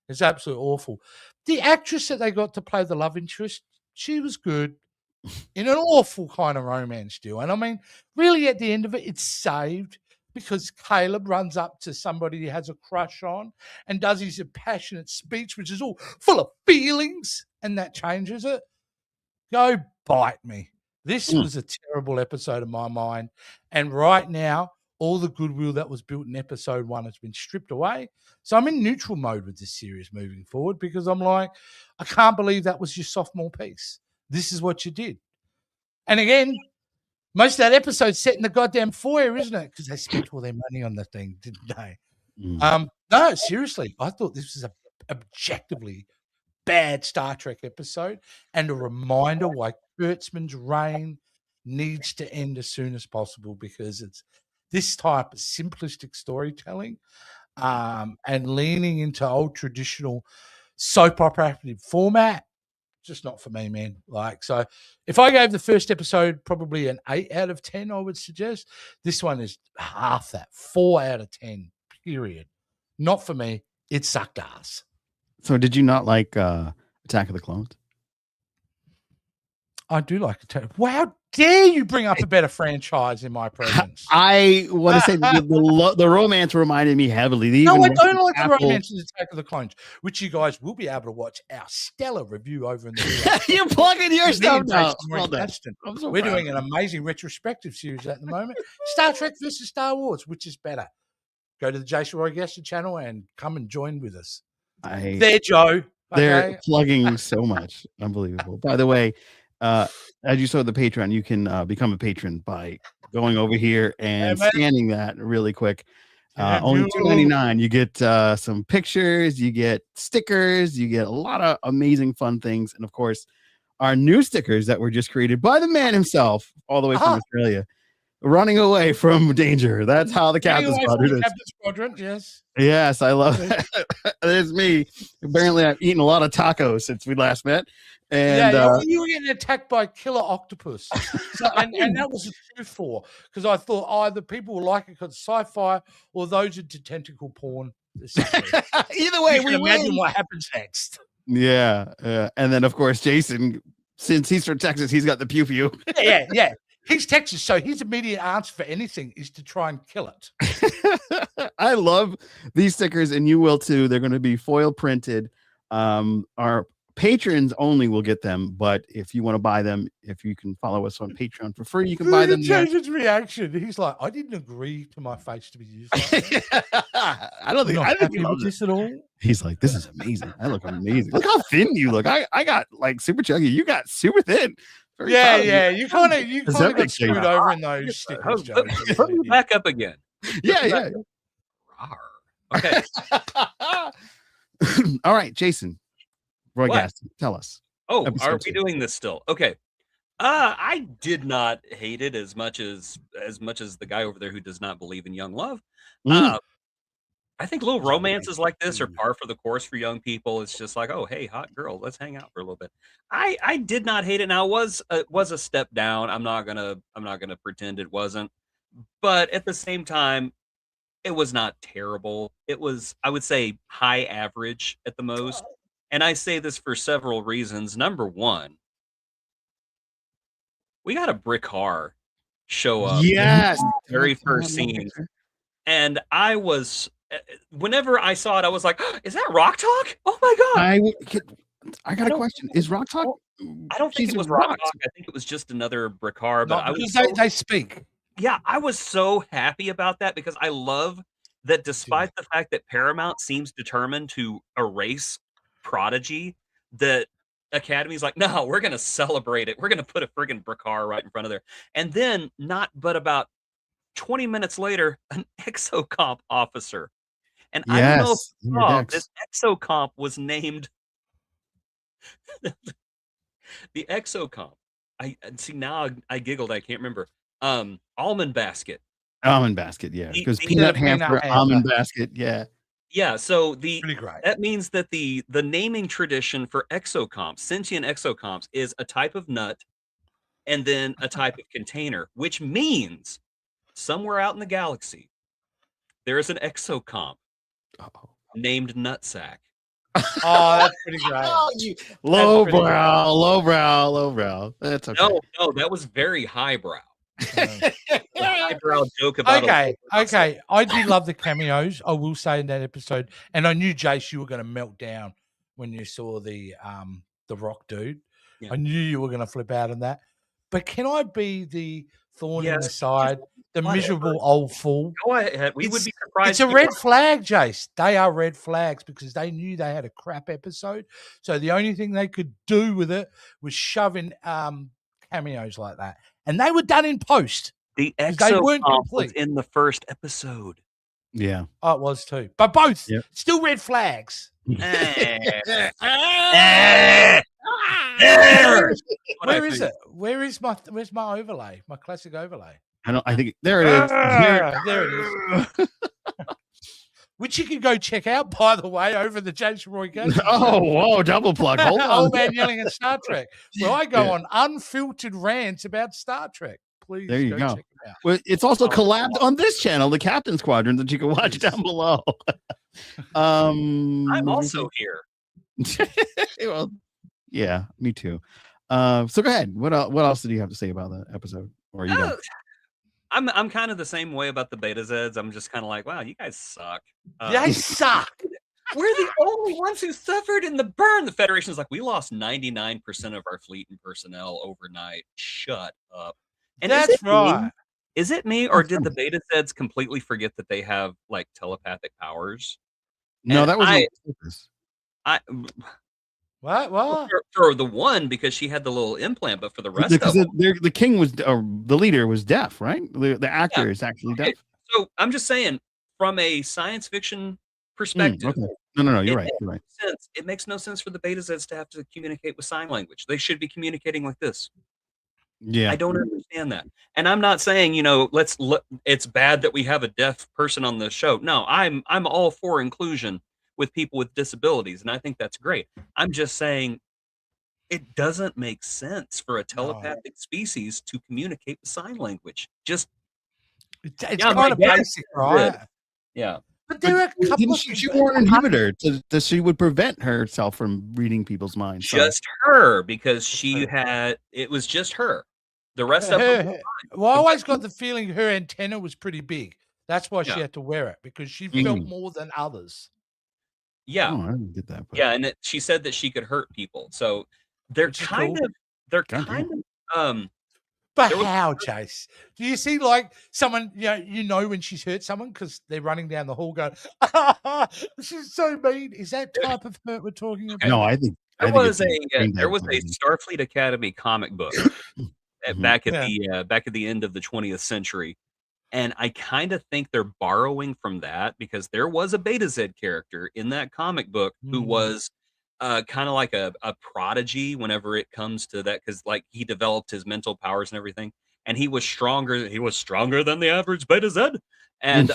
It's absolutely awful. The actress that they got to play the love interest, she was good in an awful kind of romance deal. And I mean, really at the end of it, it's saved because Caleb runs up to somebody he has a crush on and does his passionate speech, which is all full of feelings, and that changes it. Go bite me. This was a terrible episode in my mind. And right now, all the goodwill that was built in episode 1 has been stripped away. So I'm in neutral mode with this series moving forward because I'm like, I can't believe that was your sophomore piece. This is what you did. And again, most of that episode set in the goddamn foyer, isn't it? Because they spent all their money on the thing, didn't they? No, seriously. I thought this was a objectively bad Star Trek episode and a reminder why Kurtzman's reign needs to end as soon as possible, because it's this type of simplistic storytelling and leaning into old traditional soap opera format. Just not for me, man. Like, so if I gave the first episode probably an 8 out of 10, I would suggest this one is half that, 4 out of 10, period. Not for me. It sucked ass. So did you not like Attack of the Clones? I do like Attack. Wow, dare you bring up a better franchise in my presence? I want to say the romance reminded me heavily. No, I don't like the romance in Attack of the Clones, which you guys will be able to watch our stellar review over in the You're plugging your stuff now. We're doing an amazing retrospective series at the moment. Star Trek versus Star Wars, which is better? Go to the Jason Roygaster channel and come and join with us. There, Joe. They're plugging so much. Unbelievable. By the way, as you saw the Patreon, you can become a patron by going over here and scanning that really quick. Only $2.99. You get some pictures, you get stickers, you get a lot of amazing fun things, and of course, our new stickers that were just created by the man himself, all the way from Australia. running away from danger. That's how the Captain's Quadrant is. Captain's Quadrant, yes. Yes, I love it. There's me. Apparently, I've eaten a lot of tacos since we last met. And you were getting attacked by a killer octopus. and that was a true for, because I thought either people will like it because sci-fi or those are tentacle porn. Either way, we imagine what happens next. Yeah. And then, of course, Jason, since he's from Texas, he's got the pew pew. Yeah. He's Texas, so his immediate answer for anything is to try and kill it. I love these stickers, and you will too. They're going to be foil printed. Our patrons only will get them, but if you want to buy them, if you can follow us on Patreon for free, you can buy them. Jason's reaction. He's like, I didn't agree to my face to be used. I don't think he loves this at all. He's like, this is amazing. I look amazing. Look how thin you look. I got like super chunky. You got super thin. Yeah. You kind of got screwed over in those stickers. Put me back up again. Yeah. Okay. All right, Jason. Roy Gaston, tell us. Oh, are we doing this still? Okay. I did not hate it as much as the guy over there who does not believe in young love. I think little romances like this are par for the course for young people. It's just like, oh, hey, hot girl, let's hang out for a little bit. I did not hate it. Now it was a step down. I'm not gonna pretend it wasn't, but at the same time, it was not terrible. It was, I would say, high average at the most. And I say this for several reasons. Number one, we got a brick car show up. Yes. In the very first scene. And I was, whenever I saw it, I was like, oh, is that Rock Talk? Oh my God. I got a question. Is Rock Talk? I don't think it was Rock Talk. I think it was just another brick car. But they speak. Yeah, I was so happy about that because I love that despite the fact that Paramount seems determined to erase Prodigy, that Academy's like, no, we're going to celebrate it. We're going to put a friggin' Bricar right in front of there. And then not but about 20 minutes later, an exocomp officer. And I don't know if you saw, this exocomp was named the exocomp. I see now I giggled. I can't remember. Almond Basket. Almond Basket, yeah. Because peanut hamper, almond basket, yeah. Yeah, so that means that the naming tradition for exocomps, sentient exocomps, is a type of nut and then a type of container, which means somewhere out in the galaxy there is an exocomp named Nutsack. Oh, that's pretty great. Lowbrow. That's okay. No, that was very highbrow. Highbrow joke about okay. I did love the cameos, I will say, in that episode, and I knew, Jace, you were going to melt down when you saw the rock dude. Yeah. I knew you were going to flip out on that. But can I be the thorn in the side, the miserable old fool? Go ahead. We would be surprised. It's a red flag, Jace. They are red flags because they knew they had a crap episode. So the only thing they could do with it was shove in cameos like that. And they were done in post. The exocomp was in the first episode. Yeah. Oh, it was too. But both still red flags. Where is it? Where's my overlay? My classic overlay. I think there it is. There it is. Which you can go check out, by the way, over the James Roy Gaston. Oh, whoa, double plug. Hold on. Old man yelling at Star Trek. Well, I go on unfiltered rants about Star Trek. Please there you go. Check it out. Well, it's also collabed on this channel, the Captains Quadrant, that you can watch down below. I'm also here. Well, yeah, me too. So go ahead. What else did you have to say about that episode? Or you done? I'm kind of the same way about the Beta Zeds. I'm just kind of like, wow, you guys suck. They suck. We're the only ones who suffered in the burn. The Federation's like, we lost 99% of our fleet and personnel overnight. Shut up. And that's right. Is it me, or did the Beta Zeds completely forget that they have like telepathic powers? No, that was What? For the one, because she had the little implant, but for the rest of them, the king was, or the leader was deaf, right? The actor is actually deaf. So I'm just saying, from a science fiction perspective, no, you're right. It makes no sense for the Beta Zeds to have to communicate with sign language. They should be communicating like this. Yeah. I don't understand that. And I'm not saying, it's bad that we have a deaf person on the show. No, I'm all for inclusion with people with disabilities, and I think that's great. I'm just saying it doesn't make sense for a telepathic species to communicate with sign language. Just it's kind of basic, right? Yeah. But there are a couple of she wore an inhibitor that she would prevent herself from reading people's minds. Just her, because it was just her. The rest of them. Well, I always got the feeling her antenna was pretty big. That's why she had to wear it, because she felt more than others. Yeah. Oh, I didn't get that. Yeah, and she said that she could hurt people. So they're kind of But how, Chase? Do you see like someone, when she's hurt someone because they're running down the hall going, she's so mean. Is that type of hurt we're talking about? No, I think there was a Starfleet Academy comic book back at the end of the 20th century. And I kind of think they're borrowing from that, because there was a Beta Z character in that comic book who was kind of like a prodigy whenever it comes to that, because like he developed his mental powers and everything, and he was stronger than the average Beta Z, and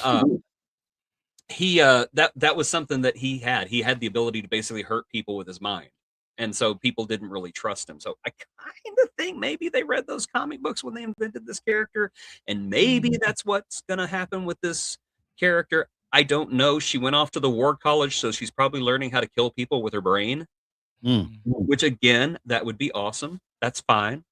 that was something that he had the ability to basically hurt people with his mind, and so people didn't really trust him. So I kind of think maybe they read those comic books when they invented this character, and maybe that's what's gonna happen with this character. I don't know. She went off to the War College, so she's probably learning how to kill people with her brain. Which, again, that would be awesome. That's fine.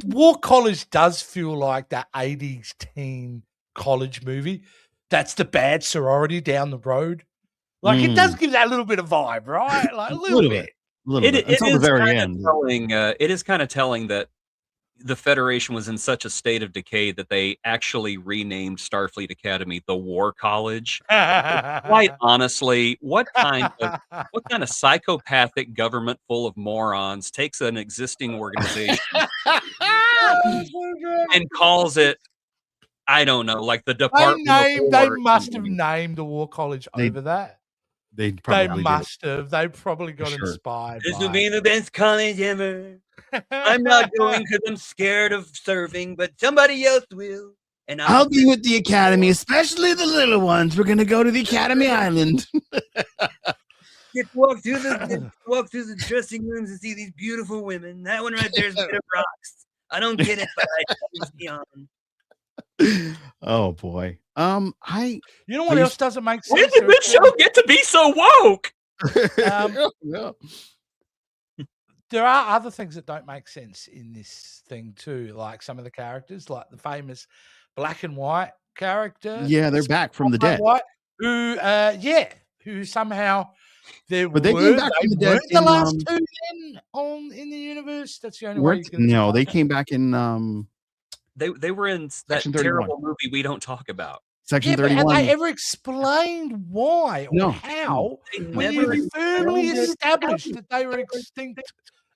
War College does feel like that 80s teen college movie. That's the bad sorority down the road. Like, it does give that little bit of vibe, right? Like, a little bit. Until the very end. It is kind of telling that the Federation was in such a state of decay that they actually renamed Starfleet Academy the War College. Quite honestly, what kind of psychopathic government full of morons takes an existing organization and calls it, I don't know, like the Department of War? They must have named the War College over that. They must have. They probably got inspired. This will be the best college ever. I'm not going because I'm scared of serving, but somebody else will. And I'll be with the Academy, especially the little ones. We're gonna go to the Academy Island. walk through the dressing rooms and see these beautiful women. That one right there is made of rocks. I don't get it, but it's beyond. Oh boy. You know what else doesn't make sense? When did this show get to be so woke? There are other things that don't make sense in this thing too, like some of the characters, like the famous black and white character. Yeah, they're back from the dead. White, who somehow they came back from the dead. The last two in the universe. That's the only way you can. No, they came back in. They were in that terrible movie we don't talk about. Section 31. Have they ever explained why or how? When you firmly established that they were extinct,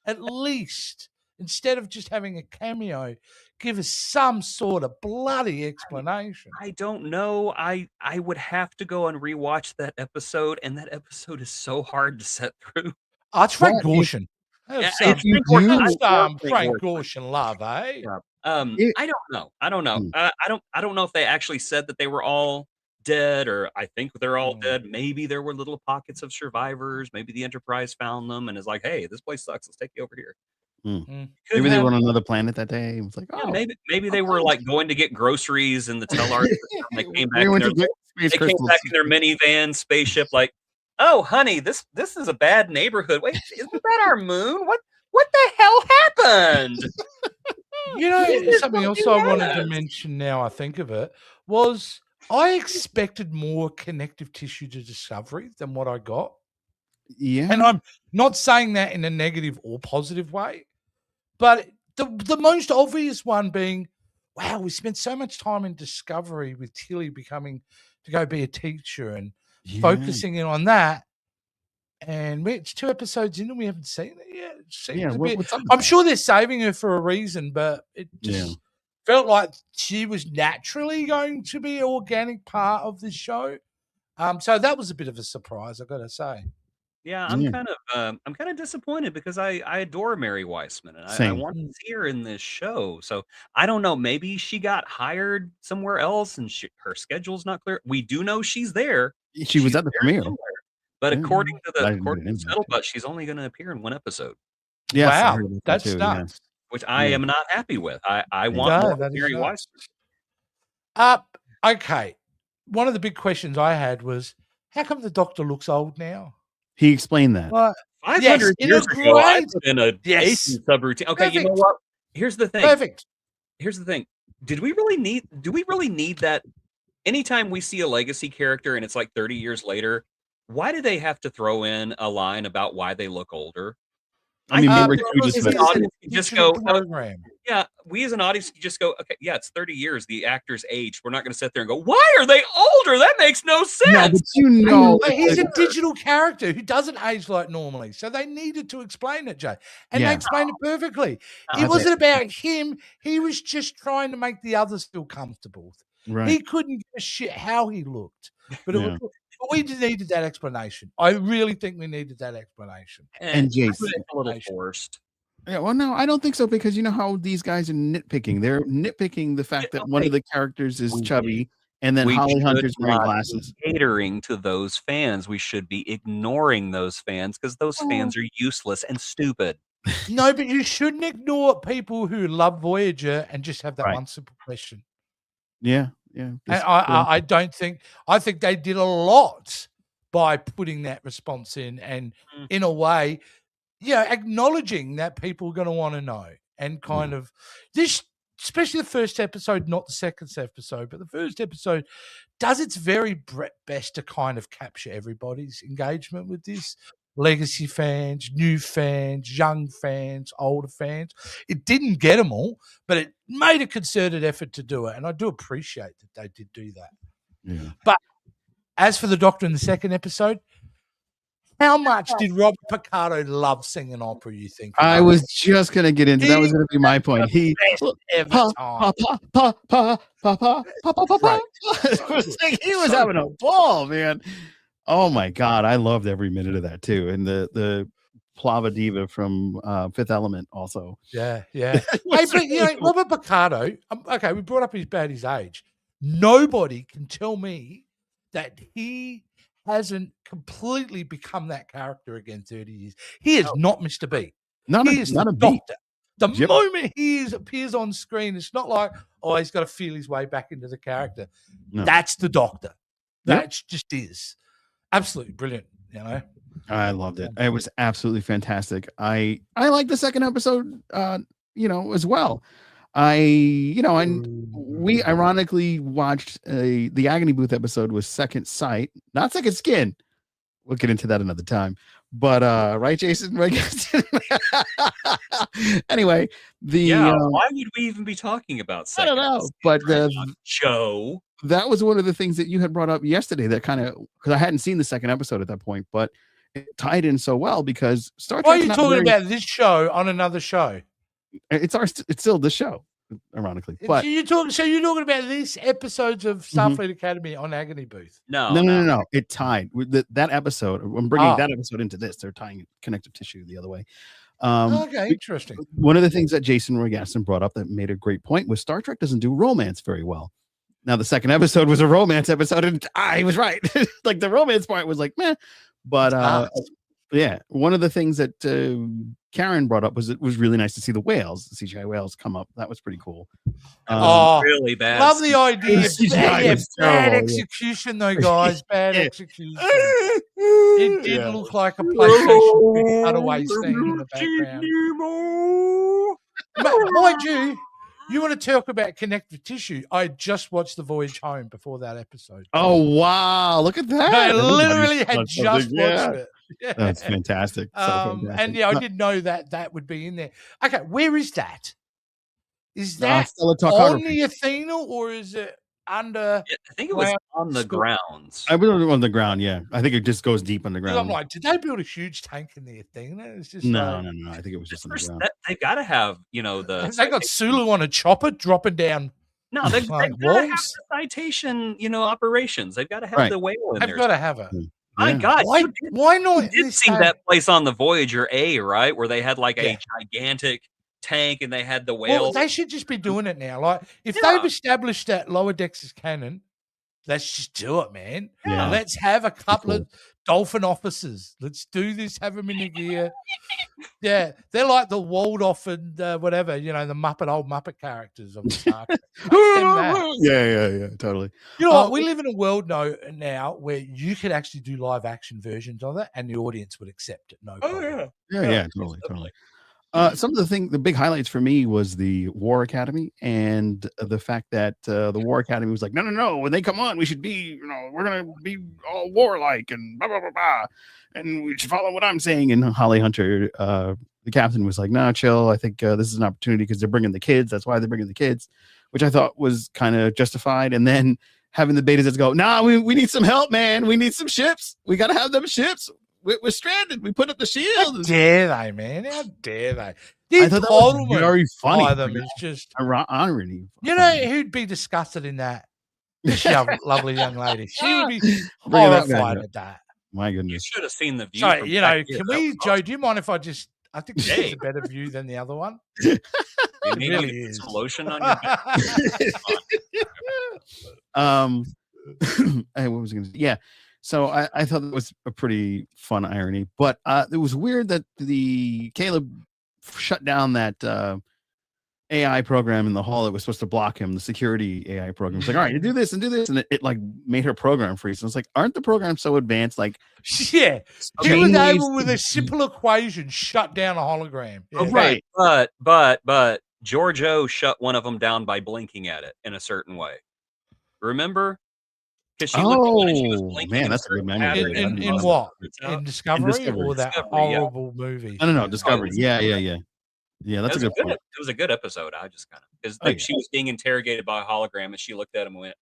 at least, instead of just having a cameo, give us some sort of bloody explanation. I don't know. I would have to go and rewatch that episode, and that episode is so hard to set through. It's Frank Gorshin. Frank Gorshin love, eh? Yeah. I don't know. I don't know if they actually said that they were all dead, or I think they're all dead. Maybe there were little pockets of survivors. Maybe the Enterprise found them and is like, "Hey, this place sucks. Let's take you over here." Maybe they were on another planet that day. It was like, maybe they were like going to get groceries in the Tellar. They came back. They came back in their minivan spaceship. Like, oh, honey, this is a bad neighborhood. Wait, isn't that our moon? What the hell happened? Something else I wanted to mention now I think of it was I expected more connective tissue to Discovery than what I got. Yeah. And I'm not saying that in a negative or positive way, but the most obvious one being, wow, we spent so much time in Discovery with Tilly becoming to go be a teacher and focusing in on that. And it's 2 episodes in and we haven't seen it yet. It seems a bit, I'm sure they're saving her for a reason, but it just felt like she was naturally going to be an organic part of the show. So that was a bit of a surprise, I've got to say. Yeah, I'm kind of disappointed because I adore Mary Weissman and I Same. want to see her in this show. So I don't know. Maybe she got hired somewhere else and her schedule's not clear. We do know she's there. She was She's at the there premiere. somewhere. But Yeah. according to I didn't get the an invite. Scuttlebutt, she's only going to appear in one episode, Yes, I Wow, heard about that that's too, nuts. which I Yeah. am not happy with. I Yeah. want No, more of that is Mary nuts. Weissman. Okay. One of the big questions I had was, how come the Doctor looks old now? He explained that. Well, 500 in a years ago, I great- put in a Yes. Asian subroutine. Okay, you know Perfect. what? Here's the thing. Perfect. Here's the thing. Do we really need that? Anytime we see a legacy character and it's like 30 years later, why do they have to throw in a line about why they look older? I mean, remember because too, just as it's an with- an audience, you just digital go, program. yeah, we as an audience can just go, okay, yeah, it's 30 years, the actor's age. We're not going to sit there and go, why are they older? That makes no sense. No, but you know, But he's a like, digital character who doesn't age like normally. So they needed to explain it, Jay. And Yeah. they explained it perfectly. No, It wasn't about him. He was just trying to make the others feel comfortable. right. He couldn't give a shit how he looked. But, Yeah. but we just needed that explanation. I really think we needed that explanation. And Jason. it's a little forced. Yeah, well, no, I don't think so because you know how these guys are nitpicking. They're nitpicking the fact that one of the characters is chubby, and then Holly should Hunter's wearing not be glasses. catering to those fans. We should be ignoring those fans because those fans are useless and stupid. No, but you shouldn't ignore people who love Voyager and just have that Right. one simple question. Yeah, yeah. And this- I don't think I think they did a lot by putting that response in and in a way, acknowledging that people are going to want to know and kind of this, especially the first episode, not the second episode, but the first episode does its very best to kind of capture everybody's engagement with this. Legacy fans, new fans, young fans, older fans. It didn't get them all, but it made a concerted effort to do it. And I do appreciate that they did do that. yeah. But as for the Doctor in the second episode, how much did Robert Picardo love singing opera, you think? I was just gonna get into that. Was gonna be my point. He Every pa time. pa pa pa pa pa pa pa pa pa. Right. It was like he was having a ball, man. Oh my god, I loved every minute of that too. And the Plava Diva from Fifth Element also. Yeah. Hey, but Robert Picardo, okay, we brought up about his age. Nobody can tell me that he hasn't completely become that character again 30 years. He is not Mr. B. Not He is a the beat. Doctor. The Yep. moment he appears on screen, it's not like, oh, he's got to feel his way back into the character. No. That's the Doctor. Yep. That just is. Absolutely brilliant, I loved it. It was absolutely fantastic. I like the second episode, as well. And we ironically watched the Agony Booth episode was Second Sight, not Second Skin. We'll get into that another time. But right, Jason? Right? Anyway, why would we even be talking about I don't know, but show? that was one of the things that you had brought up yesterday that kind of, because I hadn't seen the second episode at that point, but it tied in so well because Star Trek. Why are you talking about this show on another show? It's still the show, ironically. But So you're talking about these episodes of Starfleet Academy on Agony Booth? No. It tied with that episode. I'm bringing that episode into this. They're tying connective tissue the other way. Okay, interesting. One of the things that Jason Rogasson brought up that made a great point was Star Trek doesn't do romance very well. Now, the second episode was a romance episode, and he was right. Like the romance part was like, meh. But yeah, one of the things that Karen brought up was it was really nice to see the whales, the CGI whales, come up. That was pretty cool. Really bad. Love the idea. CGI was Bad terrible, execution, though, guys. Bad execution. It did look like a PlayStation cutaway scene in the background. But mind you want to talk about connective tissue? I just watched The Voyage Home before that episode. Oh wow! Look at that. I literally had Everybody's just something. Yeah. watched it. Yeah. That's fantastic. So fantastic. And I didn't know that would be in there. Okay, where is that? Is that Stellar on Talkography. the Athena or is it under? I think it was on the grounds. I believe on the ground. Yeah, I think it just goes deep underground. I'm like, did they build a huge tank in the Athena? It's just No. like, I think it was just on the First, ground. they've got to have, the. They got Sulu on a chopper dropping down. No, they've like got to have walls. the citation, operations. They've got to have Right. the whale in They've there. got to have it. My God, why not? You did see that place on the Voyager A, right? Where they had like a gigantic tank and they had the whale. Well, they should just be doing it now. Like, if they've established that Lower Decks is canon, let's just do it, man. Yeah. Let's have a couple of dolphin officers. Let's do this. Have them in the gear. Yeah, they're like the Waldorf and whatever, the old Muppet characters of the Star Trek. Yeah, totally. You know what? We live in a world now where you could actually do live action versions of it, and the audience would accept it. No problem. Yeah, totally. Some of the big highlights for me was the War Academy, and the fact that the War Academy was like, no, when they come on, we should be, we're gonna be all warlike and blah blah blah blah, and we should follow what I'm saying. And Holly Hunter, the captain, was like, "No, chill. I think this is an opportunity because they're bringing the kids. That's why they're bringing the kids," which I thought was kind of justified. And then having the betas go, "Nah, we need some help, man. We need some ships. We got to have them ships. We're stranded. We put up the shield." How dare they, man? How dare they? I thought that was very funny. Them is just irony. You know who'd be disgusted in that? This lovely young lady. She would be horrified at that. My goodness. You should have seen the view. Sorry, can we, Joe? Do you mind if I just? I think this is a better view than the other one. It really is. Some lotion on your back. What was I going to say? Yeah. So I thought that was a pretty fun irony, but it was weird that Caleb shut down that AI program in the hall that was supposed to block him. The security AI program was like, "All right, you do this and do this," and it like made her program freeze. And it's like, aren't the programs so advanced? Like, yeah, he was able with a simple equation shut down a hologram. Yeah. Okay, but Giorgio shut one of them down by blinking at it in a certain way. Remember? Because she looked at she was blinking. Man, that's a good memory. In what? In Discovery or that horrible movie? No, Discovery. Yeah. Yeah, that's a good point. It was a good episode. I just kind of because she was being interrogated by a hologram, and she looked at him and went.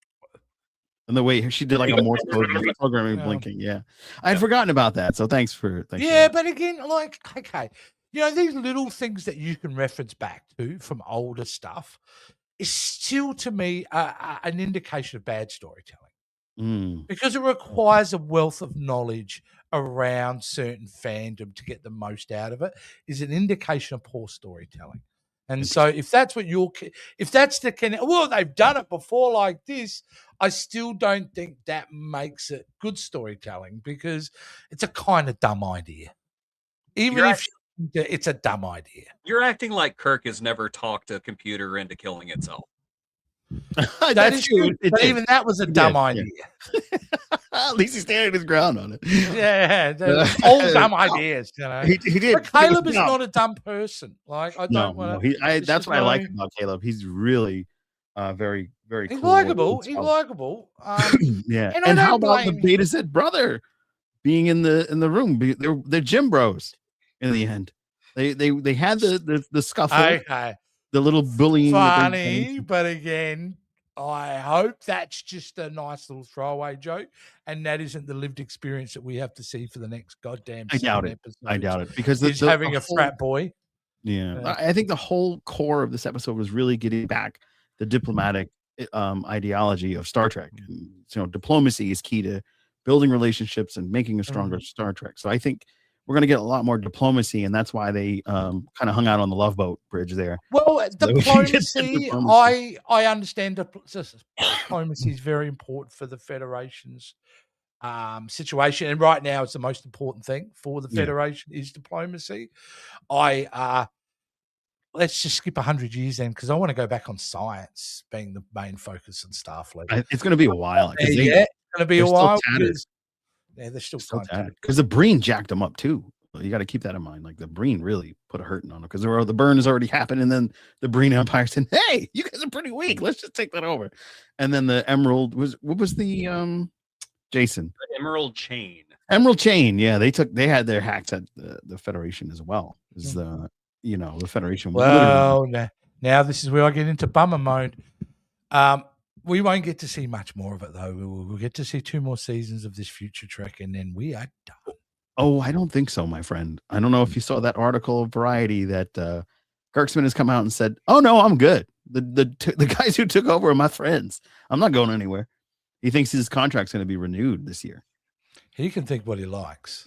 And the way she did like a Morse code programming blinking. Yeah, I had forgotten about that. So thanks for. But again, like, okay, these little things that you can reference back to from older stuff is still to me an indication of bad storytelling. Because it requires a wealth of knowledge around certain fandom to get the most out of it is an indication of poor storytelling. And so if that's what if that's they've done it before like this, I still don't think that makes it good storytelling because it's a kind of dumb idea. It's a dumb idea. You're acting like Kirk has never talked a computer into killing itself. That's true. But even that was a dumb idea. At least he's standing his ground on it. Yeah, all dumb ideas. He did. But Caleb is not a dumb person. Like I don't want to. That's what I like about Caleb. He's really very, very cool. He's likable. He's likable. Yeah. And how about the Beta said brother being in the room? They're gym bros. In the end, they had the scuffle. Okay. The little bullying. Funny, but again, I hope that's just a nice little throwaway joke, and that isn't the lived experience that we have to see for the next goddamn. I doubt it. I doubt it because he's having a frat boy. Yeah, I think the whole core of this episode was really getting back the diplomatic ideology of Star Trek. Diplomacy is key to building relationships and making a stronger Star Trek. So I think we're going to get a lot more diplomacy, and that's why they kind of hung out on the Love Boat bridge there. Well, diplomacy, I understand diplomacy is very important for the Federation's situation, and right now it's the most important thing for the Federation is diplomacy. Let's just skip 100 years then, because I want to go back on science being the main focus on Starfleet. It's going to be a while. It's going to be a while. Yeah, they're still tattered because the Breen jacked them up too. You got to keep that in mind. Like the Breen really put a hurting on them because the burn has already happened, and then the Breen Empire said, "Hey, you guys are pretty weak. Let's just take that over." And then the Emerald what was the Jason? The Emerald Chain. Emerald Chain. Yeah, they had their hacks at the Federation as well. Is the Federation. Well, now this is where I get into bummer mode. We won't get to see much more of it, though. We'll get to see 2 more seasons of this future Trek, and then we are done. Oh, I don't think so, my friend. I don't know if you saw that article of Variety that Kirksman has come out and said, "Oh, no, I'm good. The guys who took over are my friends. I'm not going anywhere." He thinks his contract's going to be renewed this year. He can think what he likes.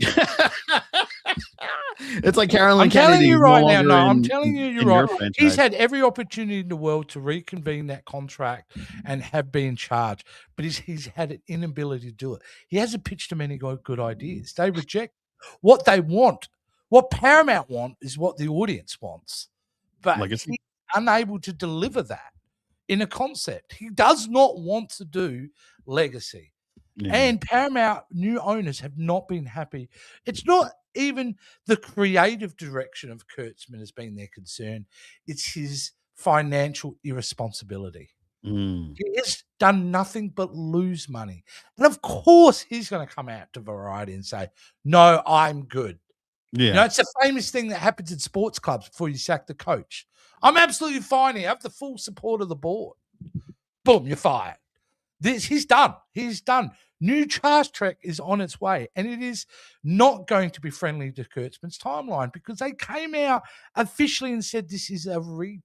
It's like Carolyn I'm Kennedy. telling you right now. longer No, I'm in- telling you, you're in your right. franchise. He's had every opportunity in the world to reconvene that contract and have been charged, but he's had an inability to do it. He hasn't pitched them any good ideas. They reject what they want. What Paramount want is what the audience wants, but Legacy. he's unable to deliver that in a concept. He does not want to do Legacy. Yeah. And Paramount new owners have not been happy. It's not even the creative direction of Kurtzman has been their concern. It's his financial irresponsibility. Mm. He has done nothing but lose money. And of course, he's going to come out to Variety and say, no, I'm good. Yeah. You know, it's a famous thing that happens in sports clubs before you sack the coach. I'm absolutely fine here. I have the full support of the board. Boom, you're fired. He's done. He's done. New Star Trek is on its way, and it is not going to be friendly to Kurtzman's timeline because they came out officially and said this is a reboot.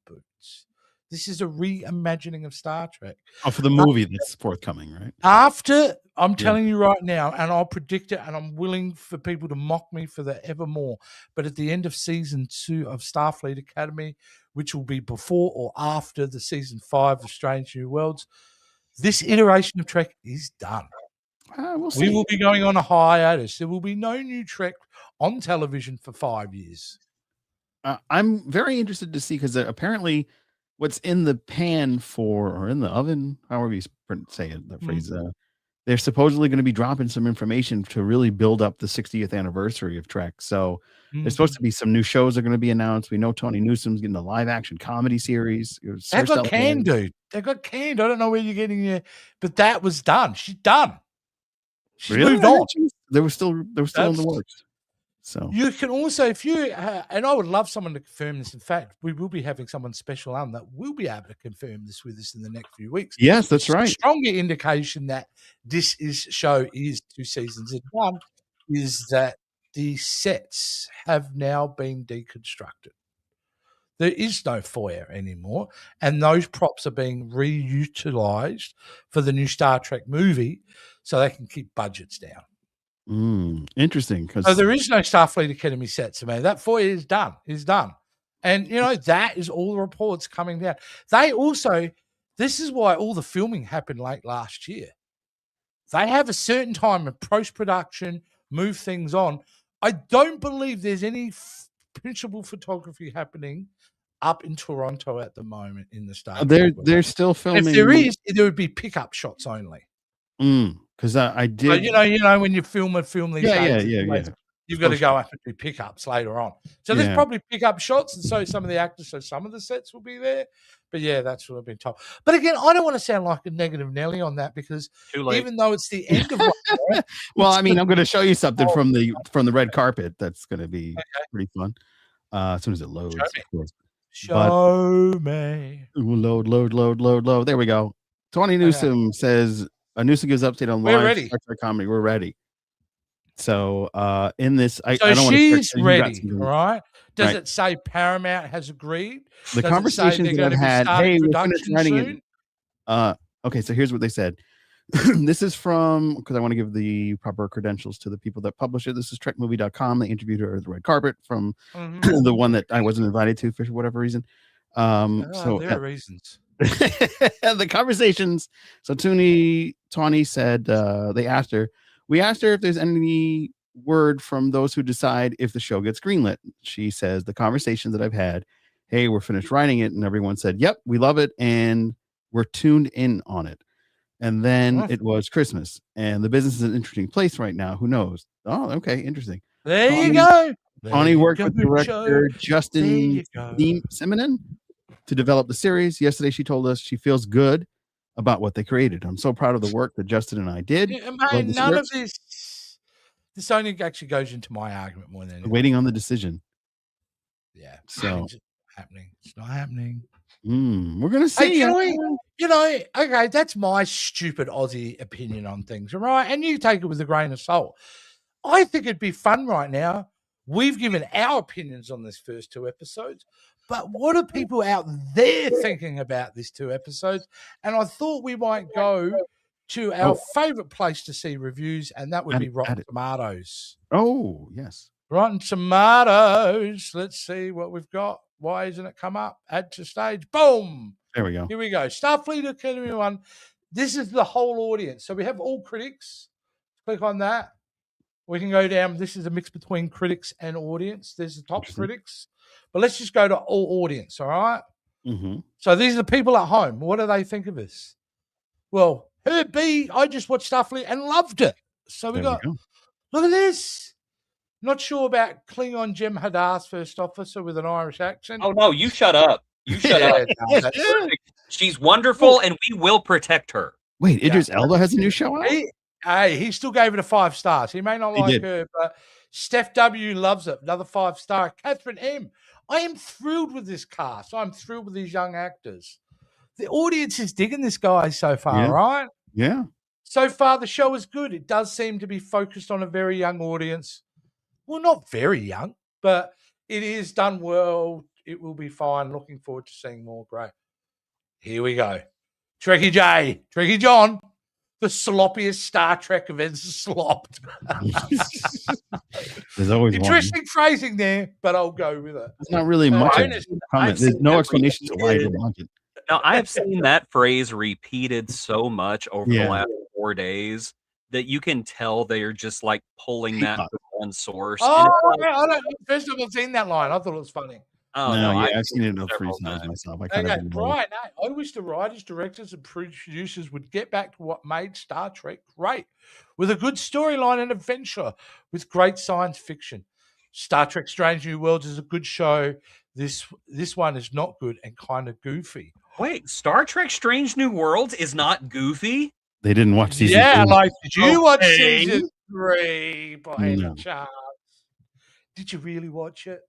This is a reimagining of Star Trek. Oh, for the movie that's forthcoming, right? After, I'm telling you right now, and I'll predict it, and I'm willing for people to mock me for the evermore, but at the end of season 2 of Starfleet Academy, which will be before or after the season 5 of Strange New Worlds, this iteration of Trek is done. We'll see. We will be going on a hiatus. There will be no new Trek on television for 5 years. I'm very interested to see because apparently what's in the pan or in the oven, however you say it, that phrase, they're supposedly going to be dropping some information to really build up the 60th anniversary of Trek. So there's supposed to be some new shows are going to be announced. We know Tony Newsom's getting a live action comedy series. They got canned, dude. They got canned. I don't know where you're getting it, but that was done. She's done. She's moved on. They were still in the works. So you can also, if you and I would love someone to confirm this. In fact, we will be having someone special on that will be able to confirm this with us in the next few weeks. Yes, that's right. A stronger indication that this show is 2 seasons in one is that the sets have now been deconstructed. There is no foyer anymore, and those props are being reutilized for the new Star Trek movie, so they can keep budgets down. Interesting. So there is no Starfleet Academy sets, man. That foyer is done. Is done. And, you know, that is all the reports coming down. They also, this is why all the filming happened late last year. They have a certain time of post-production, move things on. I don't believe there's any principal photography happening up in Toronto at the moment in the Star Trek. They're still filming. If there is, there would be pickup shots only. Because I did. So, you know, when you film these days, you've got to go up and do pickups later on. So there's probably pickup shots, and so some of the actors, so some of the sets will be there. But yeah, that's what I've been told. But again, I don't want to sound like a negative Nelly on that because even though it's the end of one, well, I mean, I'm going to show you something from the red carpet that's going to be pretty fun. As soon as it loads, of course. Show me. Load. There we go. Tony Newsom says. Newsom gives update on live Star Trek comedy. We're ready. So in this, I don't want to. She's ready, right? Does it say Paramount has agreed? The conversations that I've had. Hey, we're finished writing it. Okay, so here's what they said. This is from because I want to give the proper credentials to the people that publish it. This is TrekMovie.com. They interviewed her at the red carpet from the one that I wasn't invited to for whatever reason. So there are reasons. The conversations. So Tawny said we asked her if there's any word from those who decide if the show gets greenlit. She says the conversations that I've had, hey, we're finished writing it, and everyone said, yep, we love it, and we're tuned in on it. And then it was Christmas, and the business is an interesting place right now. Who knows? Oh, okay, interesting. There you go. Tawny worked with director Justin Simonin to develop the series. Yesterday, she told us she feels good about what they created. I'm so proud of the work that Justin and I did. Yeah, mate, none of this only actually goes into my argument more than anything. Waiting on the decision. Yeah. So it's not happening. We're gonna see. Hey, okay, that's my stupid Aussie opinion on things, all right? And you take it with a grain of salt. I think it'd be fun right now. We've given our opinions on this first 2 episodes. But what are people out there thinking about these 2 episodes? And I thought we might go to our favorite place to see reviews, and that would be Rotten Tomatoes. Oh, yes. Rotten Tomatoes. Let's see what we've got. Why isn't it come up? Add to stage. Boom. There we go. Here we go. Starfleet Academy 1. This is the whole audience. So we have all critics. Click on that. We can go down. This is a mix between critics and audience. There's the top critics. But let's just go to all audience, all right? Mm-hmm. So these are the people at home. What do they think of this? Well, Herb B, I just watched Starfleet and loved it. So we got, look at this. Not sure about Klingon Jem Hadar's first officer with an Irish accent. Oh, no, you shut up. You shut up. She's wonderful, and we will protect her. Wait, Idris Elba has a new show out? He still gave it a 5 stars. He may not like her, but Steph W loves it. Another 5-star. Catherine M. I am thrilled with this cast. I'm thrilled with these young actors. The audience is digging this guy so far, right? Yeah. So far, the show is good. It does seem to be focused on a very young audience. Well, not very young, but it is done well. It will be fine. Looking forward to seeing more. Great. Here we go. Trekkie J. Trekkie John. The sloppiest Star Trek events are slopped. There's always interesting phrasing there, but I'll go with it. It's not really much. There's no explanation to why you want it. Now, I've seen that phrase repeated so much over the last 4 days that you can tell they are just like pulling that from one source. Oh, first time I've seen that line. I thought it was funny. Oh, no, I've seen it 3 times myself. I wish the writers, directors, and producers would get back to what made Star Trek great, with a good storyline and adventure, with great science fiction. Star Trek: Strange New Worlds is a good show. This one is not good and kind of goofy. Wait, Star Trek: Strange New Worlds is not goofy? They didn't watch season 3. Yeah, like, did you watch season 3 by any chance? Did you really watch it?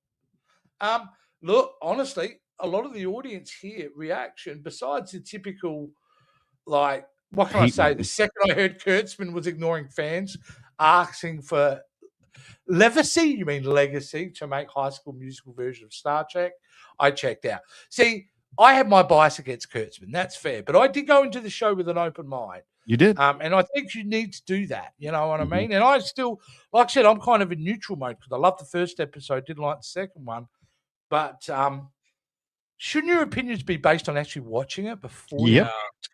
Look, honestly, a lot of the audience here reaction, besides the typical, like, what can I say? The second I heard Kurtzman was ignoring fans, asking for legacy, you mean legacy, to make High School Musical version of Star Trek, I checked out. See, I have my bias against Kurtzman. That's fair. But I did go into the show with an open mind. You did? And I think you need to do that. You know what I mean? And I still, like I said, I'm kind of in neutral mode because I loved the first episode, didn't like the second one. But shouldn't your opinions be based on actually watching it before you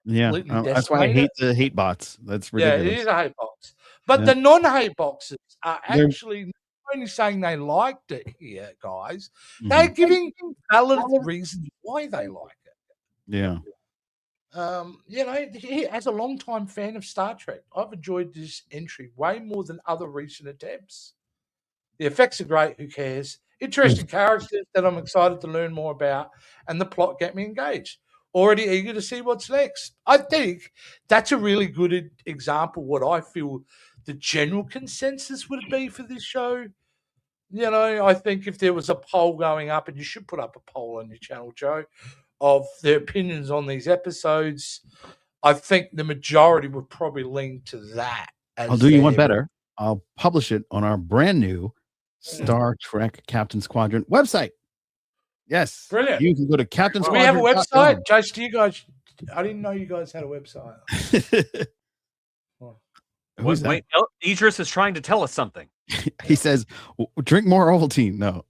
that's why I hate the hate bots. That's ridiculous. Yeah, it is a hate box. But the non-hate boxes are actually not only saying they liked it here, guys. They're giving valid reasons why they like it. Yeah. You know, as a long-time fan of Star Trek, I've enjoyed this entry way more than other recent attempts. The effects are great. Who cares? Interesting characters that I'm excited to learn more about, and the plot get me engaged. Already eager to see what's next. I think that's a really good example what I feel the general consensus would be for this show. You know, I think if there was a poll going up, and you should put up a poll on your channel, Joe, of their opinions on these episodes, I think the majority would probably lean to that. I'll do you one better. I'll publish it on our brand new Star Trek Captains Quadrant website. Yes. Brilliant. You can go to Captains Quadrant. We have a website. Jase, do you guys, I didn't know you guys had a website. Wait, Idris is trying to tell us something. He says, drink more Ovaltine. No.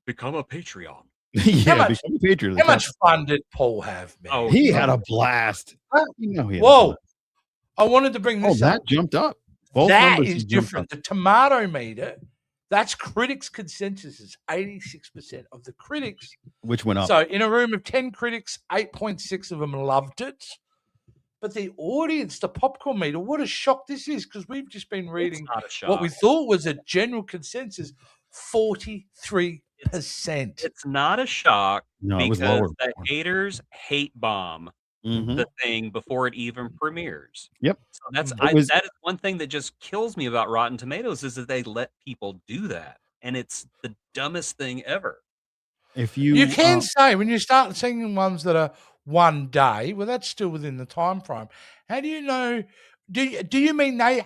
Become a Patreon. Become a Patreon. How much fun did Paul have, man? Oh, he had a blast. Whoa. I wanted to bring this up. That jumped up. Both that is different. The tomato meter, that's critics' consensus, is 86% of the critics. Which went up. So in a room of 10 critics, 8.6 of them loved it. But the audience, the popcorn meter, what a shock this is, because we've just been reading what we thought was a general consensus, 43%. It's not a shock because the haters hate bomb the thing before it even premieres. Yep. So that is one thing that just kills me about Rotten Tomatoes is that they let people do that, and it's the dumbest thing ever. If you can say when you start seeing ones that are one day, well, that's still within the time frame. How do you know? Do you mean they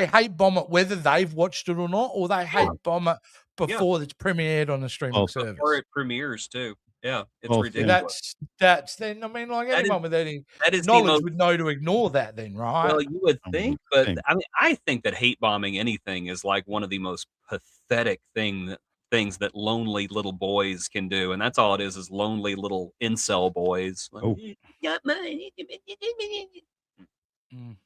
hate bomb it whether they've watched it or not, or they hate bomb it before it's premiered on the streaming service? Before it premieres too. Yeah, it's Both, ridiculous. That's then. I mean, like That anyone with any is the knowledge most. would know to ignore that. Then, right? Well, you would I think, would but think. I mean, I think that hate bombing anything is like one of the most pathetic things that lonely little boys can do, and that's all it is lonely little incel boys. Like, Oh. "Got money." Mm.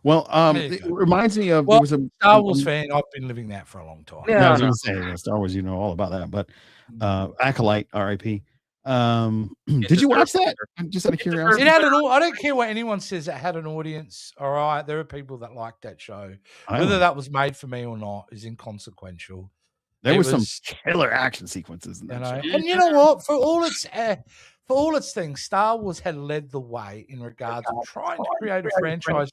Well, There you it go. reminds me of Well, there was a Star Wars fan. I've been living that for a long time. Yeah, I was no. gonna say Star Wars, you know all about that, but Mm. Acolyte, R.I.P. It Did you watch deserves that? better. Just out of It curiosity. It had an. I don't care what anyone says. It had an audience. All right, there are people that like that show. I Whether like that was made for me or not is inconsequential. There It was some was, killer action sequences in you that know, show. and you know what? For all its things, Star Wars had led the way in regards of trying to create a franchise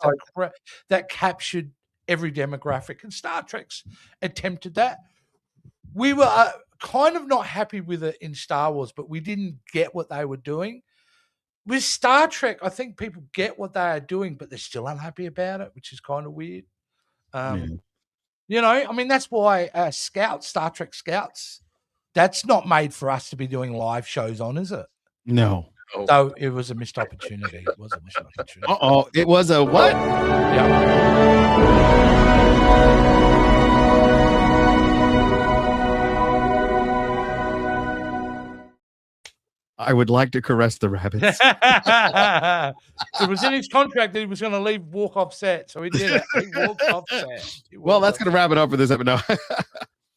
that captured every demographic, and Star Trek's attempted that. We were kind of not happy with it in Star Wars, but we didn't get what they were doing. With Star Trek, I think people get what they are doing, but they're still unhappy about it, which is kind of weird. You know, I mean, that's why Star Trek Scouts, that's not made for us to be doing live shows on, is it? No. So it was a missed opportunity. It was a missed opportunity. Uh-oh. It was a what? I would like to caress the rabbits. It was in his contract that he was going to walk off set, so he did it. He walked off set. Well, that's going to wrap it up for this episode.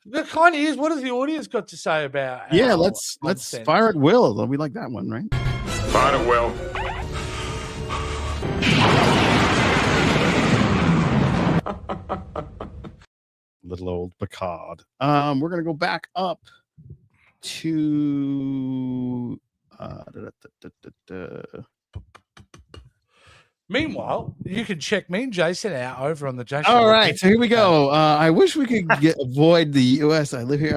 The kind of is, what has the audience got to say about? Yeah, let's fire at will. We like that one, right? Fire at will. Little old Picard. We're gonna go back up to Meanwhile, you can check me and Jason out over on the Jason. All right, so here we go. I wish we could avoid the US. I live here.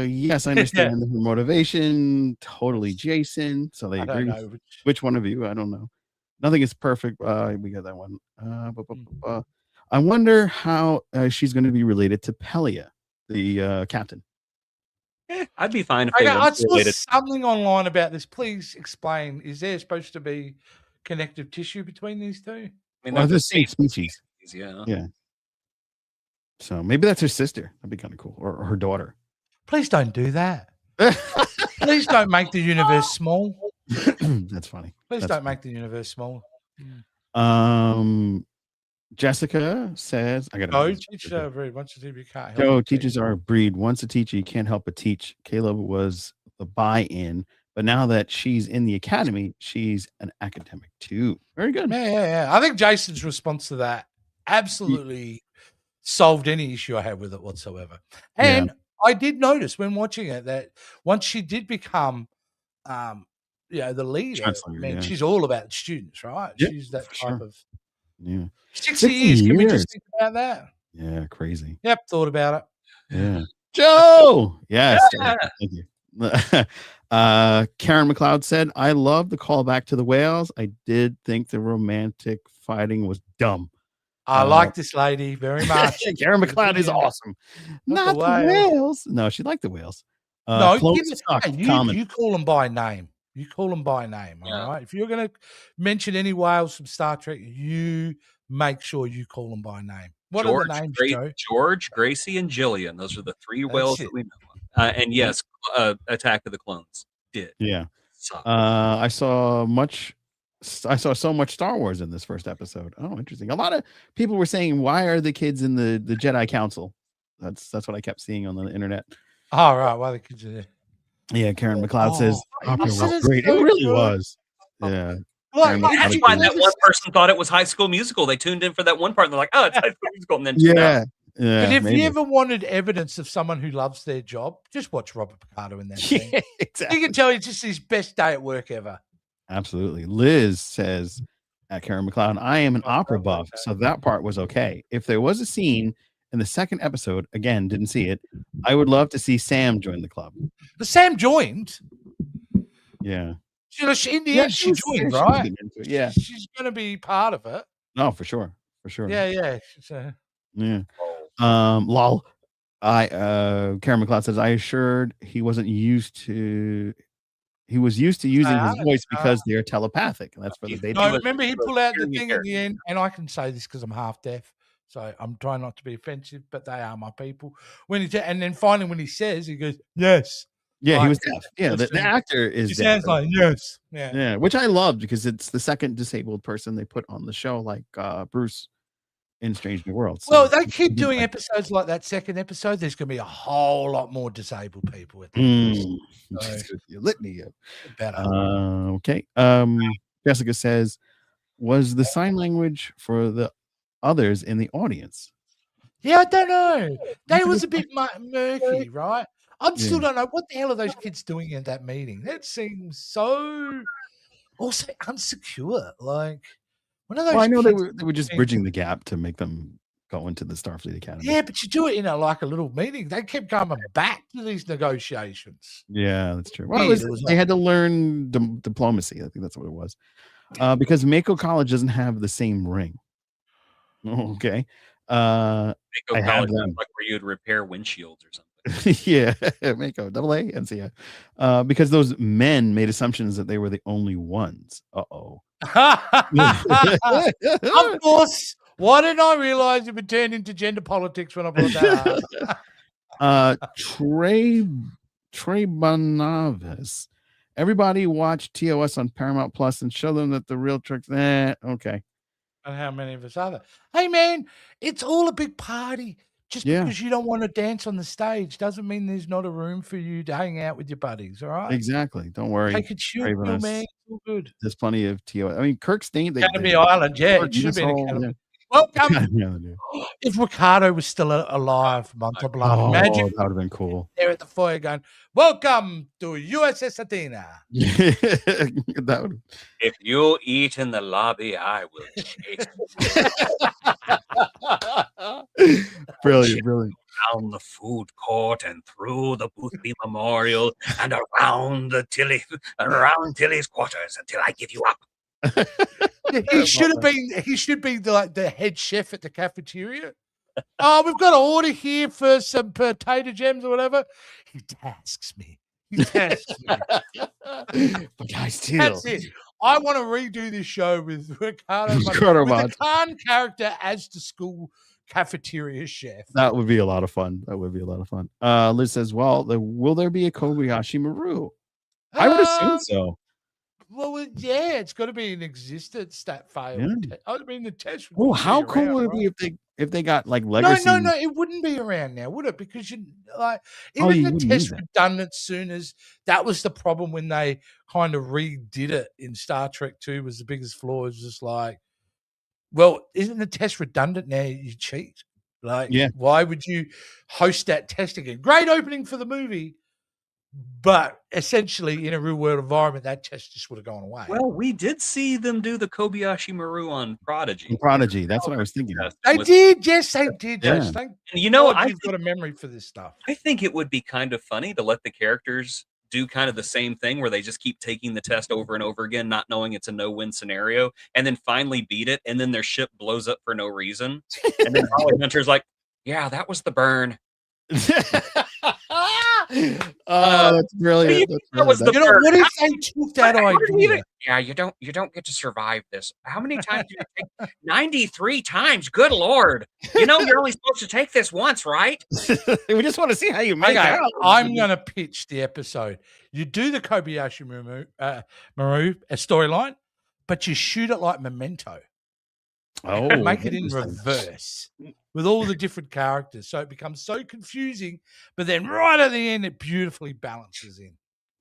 Yes, I understand the motivation. Totally, Jason. So they agree. Which one of you? I don't know. Nothing is perfect. We got that one. I wonder how she's going to be related to Pelia, the captain. I'd be fine if they I weren't saw related. something online about this. Please explain. Is there supposed to be connective tissue between these two? I mean, Well, they're the same species. Yeah. So maybe that's her sister. That'd be kind of cool, or her daughter. Please don't do that. Please don't make the universe small. That's funny. Please don't make the universe small. Jessica says, "I got to go teach breed. Once a teacher, you can't help. Go teachers are a breed. Once a teacher, you can't help but teach." Caleb was the buy-in, but now that she's in the academy, she's an academic too. Very good. Yeah. I think Jason's response to that absolutely solved any issue I had with it whatsoever. And I did notice when watching it that once she did become, the leader, she's all about students, right? Yep, she's that type of. 60 years. Can we just think about that? Yeah, crazy. Yep, thought about it. Yeah. Joe. Yes. Thank you. Karen McLeod said, "I love the callback to the whales. I did think the romantic fighting was dumb." I like this lady very much. Karen McLeod is awesome. Not the whales. No, she liked the whales. No, you call them by name. You call them by name, all right? If you're going to mention any whales from Star Trek, you make sure you call them by name. What are the names, Joe? George, Gracie, and Jillian. Those are the three whales that we know. And yes, Attack of the Clones did. Yeah. I saw so much Star Wars in this first episode. Oh, interesting. A lot of people were saying, "Why are the kids in the Jedi Council?" That's what I kept seeing on the internet. Oh, right. Why the kids are there? Yeah, Karen McLeod says, was great. It really was. Yeah. Well, that's why that one person thought it was High School Musical. They tuned in for that one part and they're like, "Oh, it's High School Musical." And then but if you ever wanted evidence of someone who loves their job, just watch Robert Picardo in that scene. Exactly. You can tell it's just his best day at work ever. Absolutely. Liz says at Karen McLeod, "I am an opera buff, so that part was okay. If there was a scene in the second episode, again, didn't see it, I would love to see Sam join the club." But Sam joined. Yeah. In the end, she joined, right? Yeah. She's going to be part of it. No, for sure. For sure. Yeah. Yeah. Lol. Karen McLeod says, "I assured he wasn't used to He was used to using his voice because they're telepathic, and that's for the beta. No, remember he pulled out the thing at the end, and I can say this because I'm half deaf, so I'm trying not to be offensive, but they are my people. And then finally when he says, he goes, yes. Yeah, he was deaf. Yeah, the actor is he deaf. Sounds like yes. Yeah, which I loved because it's the second disabled person they put on the show, like Bruce in Strange New Worlds. So well, they keep doing episodes like that second episode. There's going to be a whole lot more disabled people at the litany. Better. Okay. Jessica says, was the sign language for the others in the audience? Yeah, I don't know. That was a bit murky, right? I still don't know what the hell are those kids doing at that meeting. That seems so also unsecure. Like one of those. Well, I know they were just bridging the gap to make them go into the Starfleet Academy. Yeah, but you do it in a little meeting. They kept coming back to these negotiations. Yeah, that's true. Well, they had to learn diplomacy. I think that's what it was. Because Mako College doesn't have the same ring. Okay. Mako College is like where you'd repair windshields or something. Yeah, Mako, AA, NCI. Because those men made assumptions that they were the only ones. Uh-oh. Of course. Why didn't I realize it would turn into gender politics when I brought that up? Trey Bonaves. Everybody watch TOS on Paramount Plus and show them that the real tricks. Okay. And how many of us are there? Hey, man, it's all a big party. Just because you don't want to dance on the stage doesn't mean there's not a room for you to hang out with your buddies, all right? Exactly. Don't worry. Take it chill, man. It's all good. There's plenty of TOS. I mean, Kirk Stain. Academy Island, yeah. It should be an Academy. Welcome. If Ricardo was still alive, Monta Blanc, imagine that would have been cool. There at the foyer going, welcome to USS Athena. If you eat in the lobby, I will chase you. Brilliant. Down the food court and through the Boothby Memorial and around Tilly's quarters until I give you up. He should be the head chef at the cafeteria. Oh, we've got an order here for some potato gems or whatever. He tasks me. But guys, that's it. I want to redo this show with Ricardo with the Khan character as the school cafeteria chef. That would be a lot of fun. Liz says, well, will there be a Kobayashi Maru? I would assume so. Well, yeah, it's got to be an existent stat fail. Yeah. I mean, the test. Oh, how cool would it be if they got like legacy? No, it wouldn't be around now, would it? Because even the test redundant soon as that was the problem when they kind of redid it in Star Trek 2 was the biggest flaw. It was just like, well, isn't the test redundant now? You cheat. Like, why would you host that test again? Great opening for the movie. But essentially, in a real-world environment, that test just would have gone away. Well, we did see them do the Kobayashi Maru on Prodigy. That's what I was thinking. They did. Yes, they did. Yeah. And I've got a memory for this stuff. I think it would be kind of funny to let the characters do kind of the same thing where they just keep taking the test over and over again, not knowing it's a no-win scenario, and then finally beat it, and then their ship blows up for no reason. And then Holly Hunter's like, yeah, that was the burn. That's brilliant. What if they took that idea? Yeah, you don't get to survive this. How many times do you take? 93 times. Good Lord. You're only supposed to take this once, right? We just want to see how you make it. I'm going to pitch the episode. You do the Kobayashi Maru storyline, but you shoot it like Memento. Oh, make it in reverse with all the different characters, so it becomes so confusing. But then, right at the end, it beautifully balances in.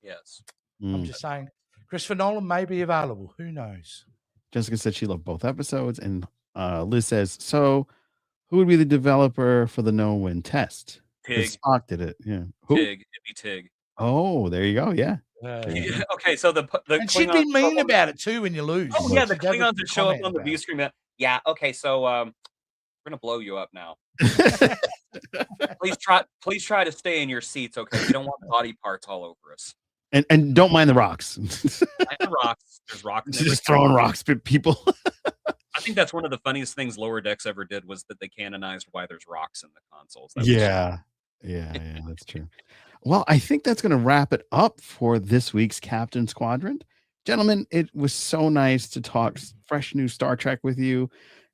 Yes, I'm just saying, Christopher Nolan may be available. Who knows? Jessica said she loved both episodes, and Liz says, "So, who would be the developer for the no-win test?" Tig. Spock did it. Yeah, who? Tig. It'd be Tig. Oh, there you go. Yeah. Okay, so the and she'd be mean about it too when you lose. Oh yeah, the Klingons would show up on the view screen. Yeah. Okay, so we're gonna blow you up now. Please try to stay in your seats. Okay, we don't want body parts all over us. And don't mind the rocks. Mind the rocks. There's rocks. Just throwing rocks at people. I think that's one of the funniest things Lower Decks ever did was that they canonized why there's rocks in the consoles. Yeah, that's true. Well, I think that's going to wrap it up for this week's Captain's Quadrant. Gentlemen, it was so nice to talk fresh new Star Trek with you.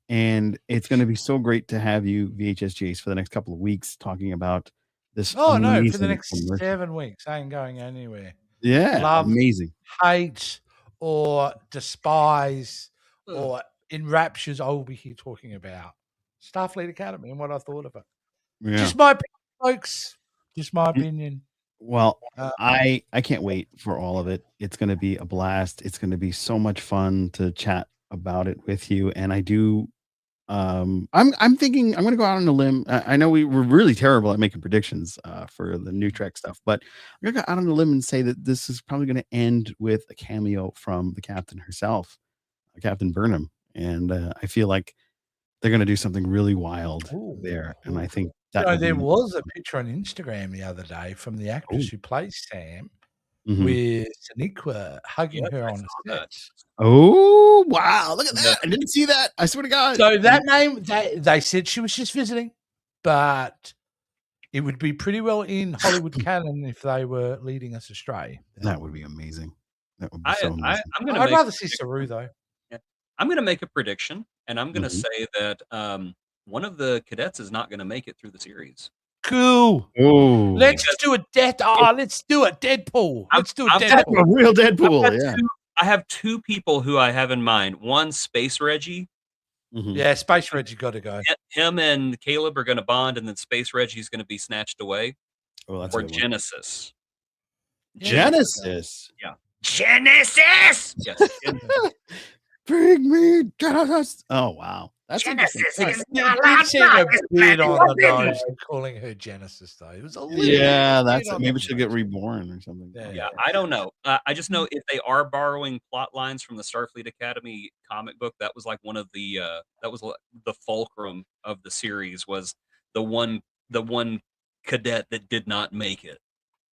And it's going to be so great to have you, VHS Jase, for the next couple of weeks talking about this. Oh, no, for the amazing next immersion. 7 weeks. I ain't going anywhere. Yeah, Love, amazing. hate, or despise, or in raptures, I will be here talking about Starfleet Academy and what I thought of it. Yeah. Just my opinion, folks. Just my opinion. Well, I can't wait for all of it. It's going to be a blast. It's going to be so much fun to chat about it with you. And I do. I'm thinking I'm going to go out on a limb. I know we're really terrible at making predictions for the new Trek stuff, but I'm going to go out on a limb and say that this is probably going to end with a cameo from the captain herself, Captain Burnham. And I feel like they're going to do something really wild there. And I think that there was a picture on Instagram the other day from the actress who plays Sam with Sonequa hugging her on the set. Oh, wow. Look at that. I didn't see that. I swear to God. So that name, they said she was just visiting, but it would be pretty well in Hollywood canon if they were leading us astray. That would be amazing. That would be so amazing. I'd rather see Saru, though. Yeah. I'm going to make a prediction, and I'm going to say that one of the cadets is not going to make it through the series. Cool. Oh, let's do a let's do a Deadpool. Let's do a Deadpool. A real Deadpool. Yeah. I have two people who I have in mind. One, Space Reggie. Yeah, Space Reggie got to go. Him and Caleb are going to bond, and then Space Reggie's going to be snatched away. Oh, that's or Genesis. Genesis. Yeah. Genesis. Yes. Bring me Genesis. Oh wow. That's Genesis is not a bit on the nose calling her Genesis, though. It was a little that's maybe she'll get reborn or something. Yeah, I don't know. I just know if they are borrowing plot lines from the Starfleet Academy comic book, that was like one of the that was the fulcrum of the series was the one cadet that did not make it,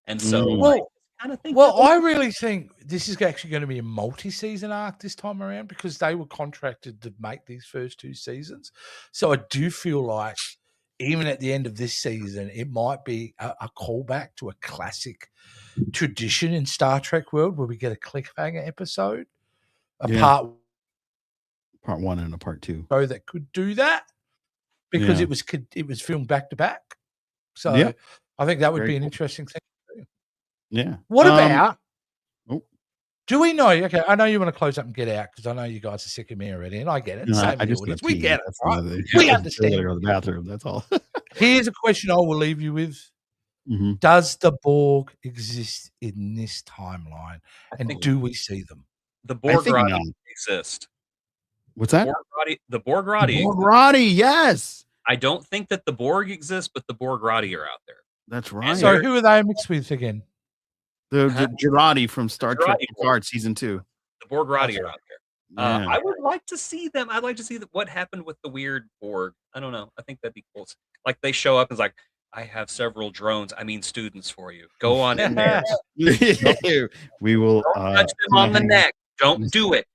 and so I really think this is actually going to be a multi-season arc this time around because they were contracted to make these first 2 seasons. So I do feel like even at the end of this season, it might be a callback to a classic tradition in Star Trek world where we get a cliffhanger episode, part 1 and a part 2. So that could do that because it was filmed back to back. So I think that would be an interesting thing. Yeah. What about? Do we know? Okay, I know you want to close up and get out because I know you guys are sick of me already, and I get it. I just we get it. Right? We understand. Go to the bathroom. That's all. Here's a question I will leave you with: Does the Borg exist in this timeline, and do we see them? The Borg exist. What's that? The Borg-Rati. Borg-Rati, yes. I don't think that the Borg exist, but the Borg-Rati are out there. That's right. So who are they mixed with again? The Jurati from Star Trek Picard season 2. The Borg-Rati are out there. I would like to see them. I'd like to see what happened with the weird Borg. I don't know. I think that'd be cool. Like they show up and it's like, I have several drones. I mean students for you. Go on in there. We will touch them on the neck. Don't do it.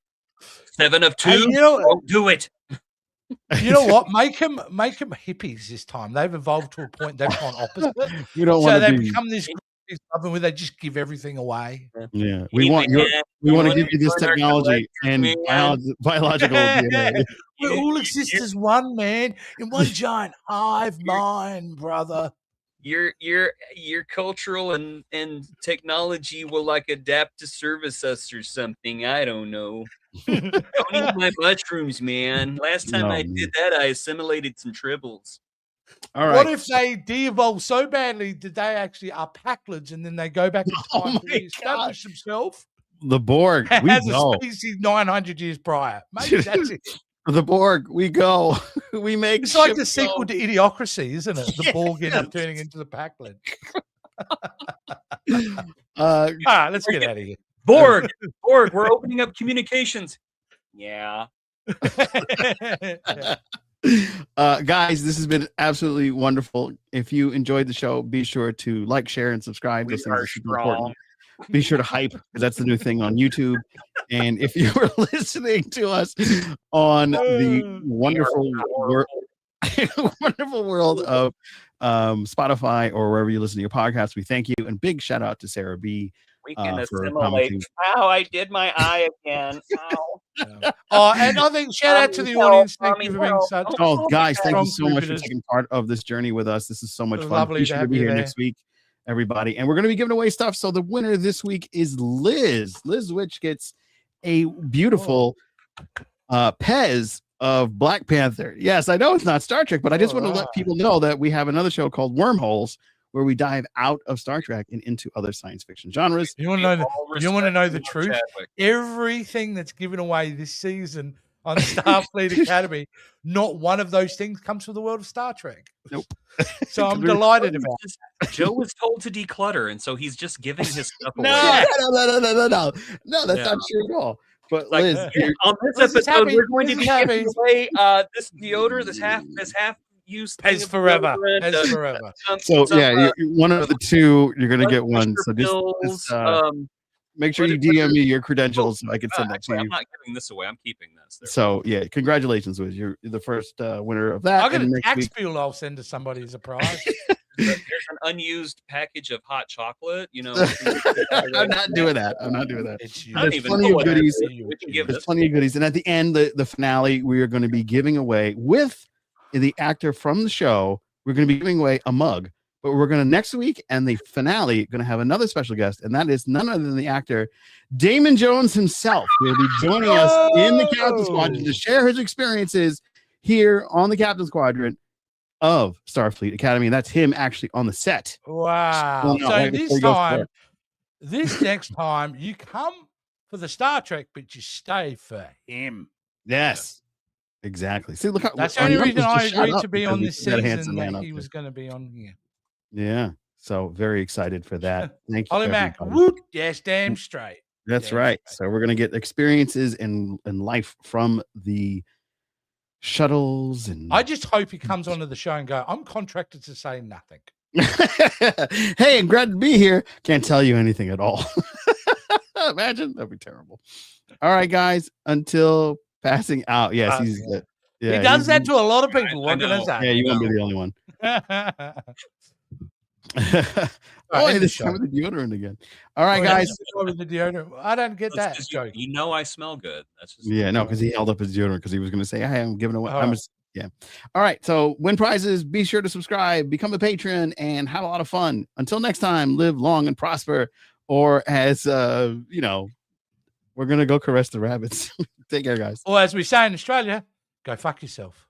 7 of 2. Don't do it. You know what? Make them hippies this time. They've evolved to a point they've gone opposite. You don't so they become this loving where they just give everything away. Yeah, we want to give you this technology and biological DNA. We all exist as one, man, in one giant hive mind, brother. Your cultural and technology will like adapt to service us or something. I don't know. Don't eat my mushrooms, man. Last time I did that, I assimilated some tribbles. All right. What if they de-evolve so badly that they actually are Packlets and then they go back in time to reestablish themselves? The Borg, we as go. a species 900 years prior. Maybe that's it. The Borg, we go. We make. It's like the sequel to Idiocracy, isn't it? The Borg turning into the Packlet. All right, let's get out of here. Borg, we're opening up communications. Yeah. Guys, this has been absolutely wonderful. If you enjoyed the show, be sure to like, share, and subscribe. Those things are super important. Be sure to hype because that's the new thing on YouTube. And if you were listening to us on the wonderful wonderful world of Spotify or wherever you listen to your podcast. We thank you, and big shout out to Sarah B. We can for assimilate. commenting. Ow, I did my eye again. Ow. Oh, and I think shout out to the audience. Thank you for being such. Oh, guys, thank you strong so much for contributors. taking part of this journey with us. This is so much fun. Lovely Be to sure to have be you here there. next week, everybody. And we're going to be giving away stuff. So the winner this week is Liz. Liz Witch gets a beautiful Pez of Black Panther. Yes, I know it's not Star Trek, but I just want to let people know that we have another show called Wormholes, where we dive out of Star Trek and into other science fiction genres. You want to know the truth? Chadwick. Everything that's given away this season on Starfleet Academy, not one of those things comes from the world of Star Trek. Nope. So I'm delighted about it. Joe was told to declutter, and so he's just giving his stuff away. No, that's not true at all. But like, Liz, on this episode, we're going to be giving away this deodor, this half use Pez forever. Pez forever. So you're one of the two. You're gonna get one. So just make sure you DM me your credentials so I can send that to you. I'm not giving this away. I'm keeping this. So yeah, congratulations, Wiz. You're the first winner of that. I'll get a tax bill I'll send to somebody as a prize. There's an unused package of hot chocolate. You know, I'm not doing that. There's plenty of goodies. There's plenty of goodies, and at the end, the finale, we are going to be giving away with the actor from the show. We're going to be giving away a mug, but we're going to next week and the finale going to have another special guest, and that is none other than the actor Damon Jones himself. He'll be joining us in the Captains Quadrant to share his experiences here on the Captains Quadrant of Starfleet Academy, and that's him actually on the set. Wow! So this next time, you come for the Star Trek, but you stay for him. Yes. Exactly. See, look how that's the only reason I agreed to be on this season that he was going to be on here. Yeah. So very excited for that. Thank you. Ollie Mac. Whoop. Yes, damn straight. That's right. So we're going to get experiences in life from the shuttles, and I just hope he comes onto the show and go, I'm contracted to say nothing. Hey, I'm glad to be here. Can't tell you anything at all. Imagine, that'd be terrible. All right, guys, until passing out. Yes, he does that to a lot of people. What can I say? Yeah, you won't be the only one. This time with the deodorant again. All right, guys. With the deodorant. I don't get that joke. You know I smell good. That's just because he held up his deodorant because he was going to say, "Hey, I'm giving away." All right. So win prizes. Be sure to subscribe, become a patron, and have a lot of fun. Until next time, live long and prosper. Or as we're gonna go caress the rabbits. Take care, guys. Or as we say in Australia, go fuck yourself.